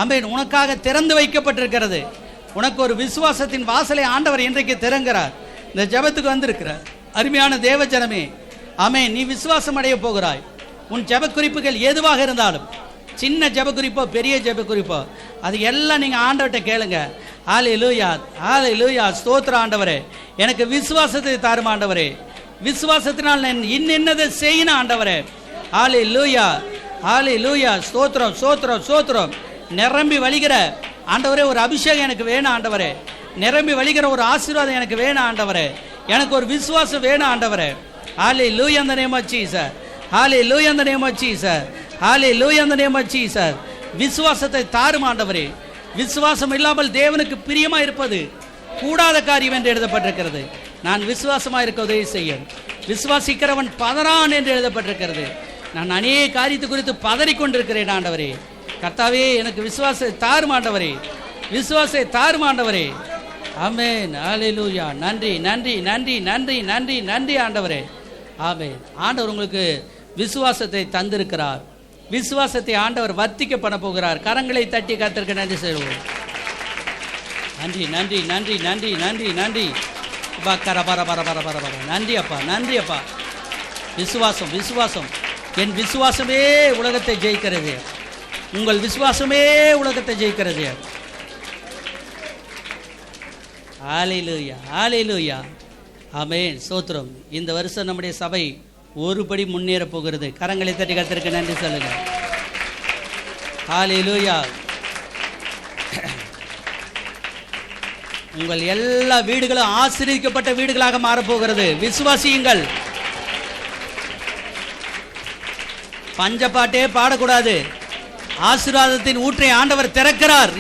ஆமீன் உனக்காக திறந்து வைக்கப்பட்டிருக்கிறது. உனக்கு ஒரு விசுவாசத்தின் வாசலை ஆண்டவர் இன்றைக்கு திறங்கிறார். இந்த ஜெபத்துக்கு வந்திருக்கிறார் அருமையான தேவ ஜனமே. ஆமீன். நீ விசுவாசம் அடைய போகிறாய். உன் ஜெப குறிப்புகள் எதுவாக இருந்தாலும், சின்ன ஜெப குறிப்போ பெரிய ஜெப குறிப்போ, அது எல்லாம் நீங்கள் ஆண்டவர்கிட்ட கேளுங்க. ஹல்லேலூயா, ஹல்லேலூயா. ஸ்தோத்திர ஆண்டவரே, எனக்கு விசுவாசத்தை தாரும் ஆண்டவரே, விசுவாசத்தினால் நான் இன்னதை செய்யணும் ஆண்டவரே. ஹல்லேலூயா, ஹல்லேலூயா. ஸ்தோத்திரம், ஸ்தோத்திரம், ஸ்தோத்திரம். நிரம்பி வழிகிற ஆண்டவரே ஒரு அபிஷேகம் எனக்கு வேணும் ஆண்டவரே, நிரம்பி வழிகிற ஒரு ஆசீர்வாதம் எனக்கு வேணும் ஆண்டவரே, எனக்கு ஒரு விசுவாசம் வேணும் ஆண்டவரே. ஹல்லேலூயா in the name of Jesus. Hallelujah in the name of Jesus. Hallelujah in the name of Jesus. விசுவாசத்தை தாரும் ஆண்டவரே. விசுவாசம் இல்லாமல் தேவனுக்கு பிரியமாக இருப்பது கூடாத காரியம் என்று எழுதப்பட்டிருக்கிறது. நான் விசுவாசமாக இருக்க உதவி செய்ய, விசுவாசிக்கிறவன் பதறான் என்று எழுதப்பட்டிருக்கிறது. நான் அநேக காரியத்தை குறித்து பதறிக்கொண்டிருக்கிறேன் ஆண்டவரே. கர்த்தாவே, எனக்கு விசுவாசத்தை தாரும் ஆண்டவரே, விசுவாசத்தை தாரும் ஆண்டவரே. ஆமென். ஹல்லேலூயா. நன்றி, நன்றி, நன்றி, நன்றி, நன்றி, நன்றி ஆண்டவரே. ஆமென். ஆண்டவர் உங்களுக்கு விசுவாசத்தை தந்திருக்கிறார். விசுவாசத்தை ஆண்டவர் வர்த்திக்க பண்ண போகிறார். கரங்களை தட்டி கர்த்தருக்கு நன்றி செய்வோம். நன்றி, நன்றி, நன்றி, நன்றி, நன்றி, நன்றி. நன்றி அப்பா, நன்றி அப்பா. விசுவாசம், விசுவாசம். என் விசுவாசமே உலகத்தை ஜெயிக்கிறது. உங்கள் விசுவாசமே உலகத்தை ஜெயிக்கிறது. ஹல்லேலூயா, ஹல்லேலூயா. ஆமென். ஸ்தோத்திரம். இந்த வருஷம் நம்முடைய சபை ஒருபடி முன்னேற போகிறது. கரங்களை தட்டி கர்த்தருக்கு நன்றி சொல்லுங்க. ஹல்லேலூயா. உங்கள் எல்லா வீடுகளும் ஆசீர்வதிக்கப்பட்ட வீடுகளாக மாறப்போகிறது. விசுவாசியுங்கள். பஞ்சப்பாட்டே பாடக்கூடாது. ஆசீர்வாதத்தின் ஊற்றை ஆண்டவர் திறக்கிறார்.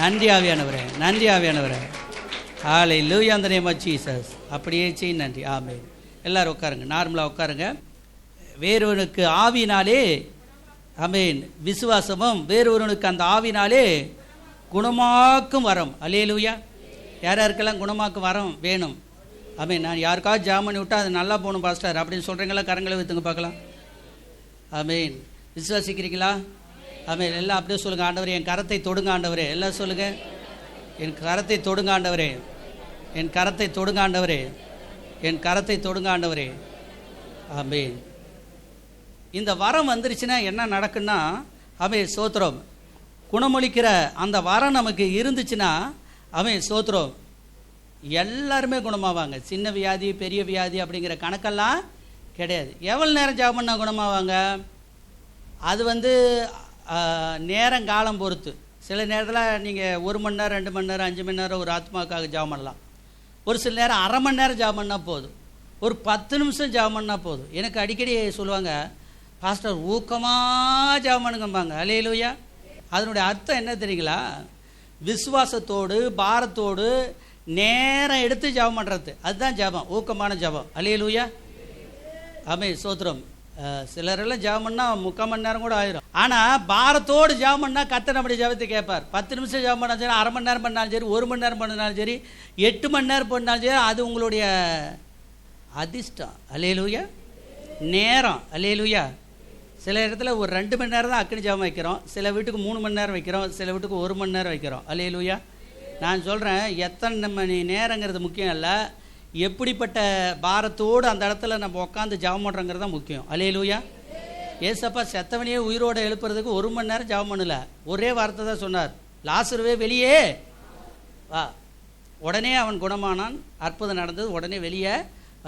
நன்றி ஆவியானவரே, நன்றி ஆவியானவரே. ஹல்லேலூயா in the name of Jesus. அப்படியே செய். நன்றி. ஆமென். எல்லாரும் உட்காருங்க, நார்மலாக உட்காருங்க. வேறொருவனுக்கு ஆவினாலே ஆமென் விசுவாசமும், வேறொருவனுக்கு அந்த ஆவினாலே குணமாக்கும் வரம். ஹல்லேலூயா. யார் யாருக்கெல்லாம் குணமாக்கும் வரம் வேணும்? ஆமென். நான் யாருக்காவது ஜாம் பண்ணி விட்டால் அது நல்லா போகணும் பாஸ்டர் அப்படின்னு சொல்கிறீங்களா? கரங்களை வைத்துங்க பார்க்கலாம். ஆமென். விசுவாசிக்கிறீங்களா? ஆமென். எல்லாம் அப்படியே சொல்லுங்கள். ஆண்டவரே, என் கரத்தை தொடுங்க ஆண்டவரே. எல்லாம் சொல்லுங்கள். என் கரத்தை தொடுங்க ஆண்டவரே, என் கரத்தை தொடுங்க ஆண்டவரே, என் கரத்தை தொடுங்க ஆண்டவரே. ஆமென். இந்த வரம் வந்துருச்சுன்னா என்ன நடக்குன்னா, ஆமென் ஸ்தோத்திரம், குணமளிக்கிற அந்த வரம் நமக்கு இருந்துச்சுன்னா, ஆமென் ஸ்தோத்திரம், எல்லாருமே குணமாவாங்க. சின்ன வியாதி பெரிய வியாதி அப்படிங்கிற கணக்கெல்லாம் கிடையாது. எவ்வளோ நேரம் ஜெபம் பண்ணால் குணமாவாங்க? அது நேரங்காலம் பொறுத்து. சில நேரத்தில் நீங்கள் 1 மணி நேரம் 2 மணி நேரம் 5 மணி நேரம் ஒரு ஆத்மாவுக்காக ஜெபம் பண்ணலாம். ஒரு சில நேரம் அரை மணி நேரம் ஜெபம் பண்ணால் போதும், ஒரு 10 நிமிஷம் ஜெபம் பண்ணால் போதும். எனக்கு அடிக்கடி சொல்லுவாங்க, பாஸ்டர் ஊக்கமாக ஜெபம் பண்ணுங்கம்பாங்க. ஹல்லேலூயா. அதனுடைய அர்த்தம் என்ன தெரியுங்களா? விசுவாசத்தோடு பாரத்தோடு நேரம் எடுத்து ஜெபம் பண்ணுறது, அதுதான் ஜெபம், ஊக்கமான ஜெபம். ஹல்லேலூயா. ஆமென் ஸ்தோத்திரம். சிலரெல்லாம் ஜெபம் பண்ணால் 3/4 மணி நேரம் கூட ஆயிரும். ஆனால் பாரத்தோடு ஜெபம் பண்ணால் கர்த்தர் நம்முடைய ஜெபத்தை கேட்பார். 10 நிமிஷம் ஜெபம் பண்ணாலும் சரி, அரை மணி நேரம் பண்ணாலும் சரி, 1 மணி நேரம் பண்ணாலும் சரி, 8 மணி நேரம் பண்ணாலும் சரி, அது உங்களுடைய அதிர்ஷ்டம். ஹல்லேலூயா. நேரம். ஹல்லேலூயா. சில இடத்துல ஒரு 2 மணி நேரம் தான் அக்கினி ஜெபம் வைக்கிறோம், சில வீட்டுக்கு 3 மணி நேரம் வைக்கிறோம், சில வீட்டுக்கு 1 மணி நேரம் வைக்கிறோம். ஹல்லேலூயா. நான் சொல்கிறேன், எத்தனை மணி நேரங்கிறது முக்கியம் இல்லை, எப்படிப்பட்ட பாரத்தோடு அந்த இடத்துல நம்ம உட்காந்து ஜெபம் பண்ணுறோங்கிறது தான் முக்கியம். ஹல்லேலூயா. ஏசப்பா செத்தவனையே உயிரோடு எழுப்புறதுக்கு 1 மணி நேரம் ஜெபம் பண்ணல, ஒரே வார்த்தை தான் சொன்னார், லாசருவே வெளியே வா. உடனே அவன் குணமானான், அற்புதம் நடந்தது, உடனே வெளியே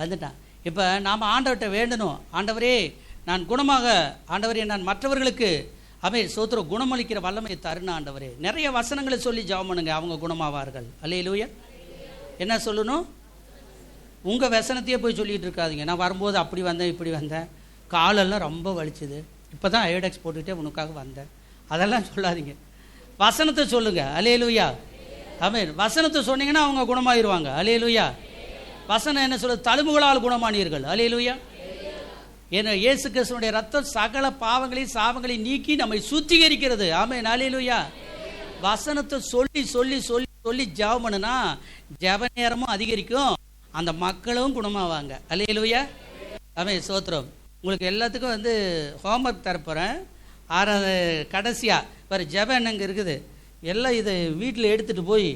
வந்துட்டான். இப்போ நாம் ஆண்டவர்கிட்ட வேண்டணும், ஆண்டவரே நான் குணமாக, ஆண்டவரே நான் மற்றவர்களுக்கு ஆமென் ஸ்தோத்திரம் குணமளிக்கிற வல்லமையை தருண ஆண்டவரே. நிறைய வசனங்களை சொல்லி ஜெபம் பண்ணுங்க, அவங்க குணமாவார்கள். ஹல்லேலூயா. என்ன சொல்லணும்? உங்கள் வசனத்தையே போய் சொல்லிகிட்டு இருக்காதீங்க. நான் வரும்போது அப்படி வந்தேன் இப்படி வந்தேன், காலெல்லாம் ரொம்ப வலிச்சுது, இப்போ தான் ஐடெக்ஸ் போட்டுக்கிட்டே உனக்காக வந்தேன், அதெல்லாம் சொல்லாதீங்க. வசனத்தை சொல்லுங்கள். அல்லேலூயா. ஆமென். வசனத்தை சொன்னீங்கன்னா அவங்க குணமாயிருவாங்க. அல்லேலூயா. வசனம் என்ன சொல்லுது? தழும்புகளால் குணமானீர்கள். அல்லேலூயா. ஏன்னா இயேசு கிறிஸ்துவினுடைய ரத்தம் சகல பாவங்களையும் சாபங்களையும் நீக்கி நம்மை சுத்திகரிக்கிறது. ஆமென். அல்லேலூயா. வசனத்தை சொல்லி சொல்லி சொல்லி சொல்லி ஜெபம் பண்ணுனா ஜெப நேரமும் அதிகரிக்கும், அந்த மக்களும் குணமாவாங்க. அல்லேலூயா. ஆமென். ஸ்தோத்திரம். உங்களுக்கு எல்லாத்துக்கும் ஹோம்ஒர்க் தரப்போகிறேன். 6வது கடைசியாக வேறு ஜெபம் என்னங்க இருக்குது, எல்லாம் இதை வீட்டில் எடுத்துகிட்டு போய்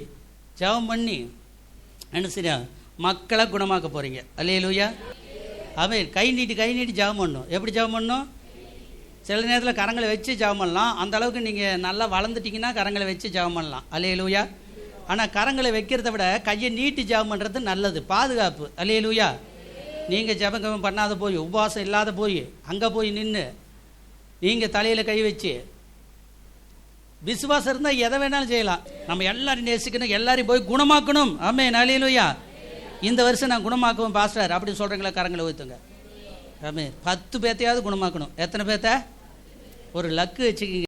ஜெபம் பண்ணி என்ன சரியா மக்களை குணமாக்க போகிறீங்க. அல்லேலூயா. ஆமென். கை நீட்டி ஜெபம் பண்ணணும். எப்படி ஜெபம் பண்ணணும்? சில நேரத்தில் கரங்களை வச்சு ஜெபம் பண்ணலாம். அந்த அளவுக்கு நீங்கள் நல்லா வளர்ந்துட்டிங்கன்னா கரங்களை வச்சு ஜெபம் பண்ணலாம். அல்லேலூயா. ஆனால் கரங்களை வைக்கிறத விட கையை நீட்டி ஜெபம் பண்ணுறது நல்லது, பாதுகாப்பு. அல்லேலூயா. நீங்கள் ஜெபம் பண்ணாத போய் உபவாசம் இல்லாத போய் அங்கே போய் நின்று நீங்கள் தலையில் கை வச்சு, விசுவாசம் இருந்தால் எதை வேணாலும் செய்யலாம். நம்ம எல்லாரும் நேசிக்கணும், எல்லாரையும் போய் குணமாக்கணும். ஆமென். அல்லேலூயா. இந்த வருஷம் நான் குணமாக்குவேன் பாஸ்டர் அப்படின்னு சொல்கிறீங்களா? கரங்களை ஊற்றுங்க. ஆமென். 10 பேர்த்தையாவது குணமாக்கணும். எத்தனை பேர்த்த? ஒரு லக்கு வச்சுக்கிங்க.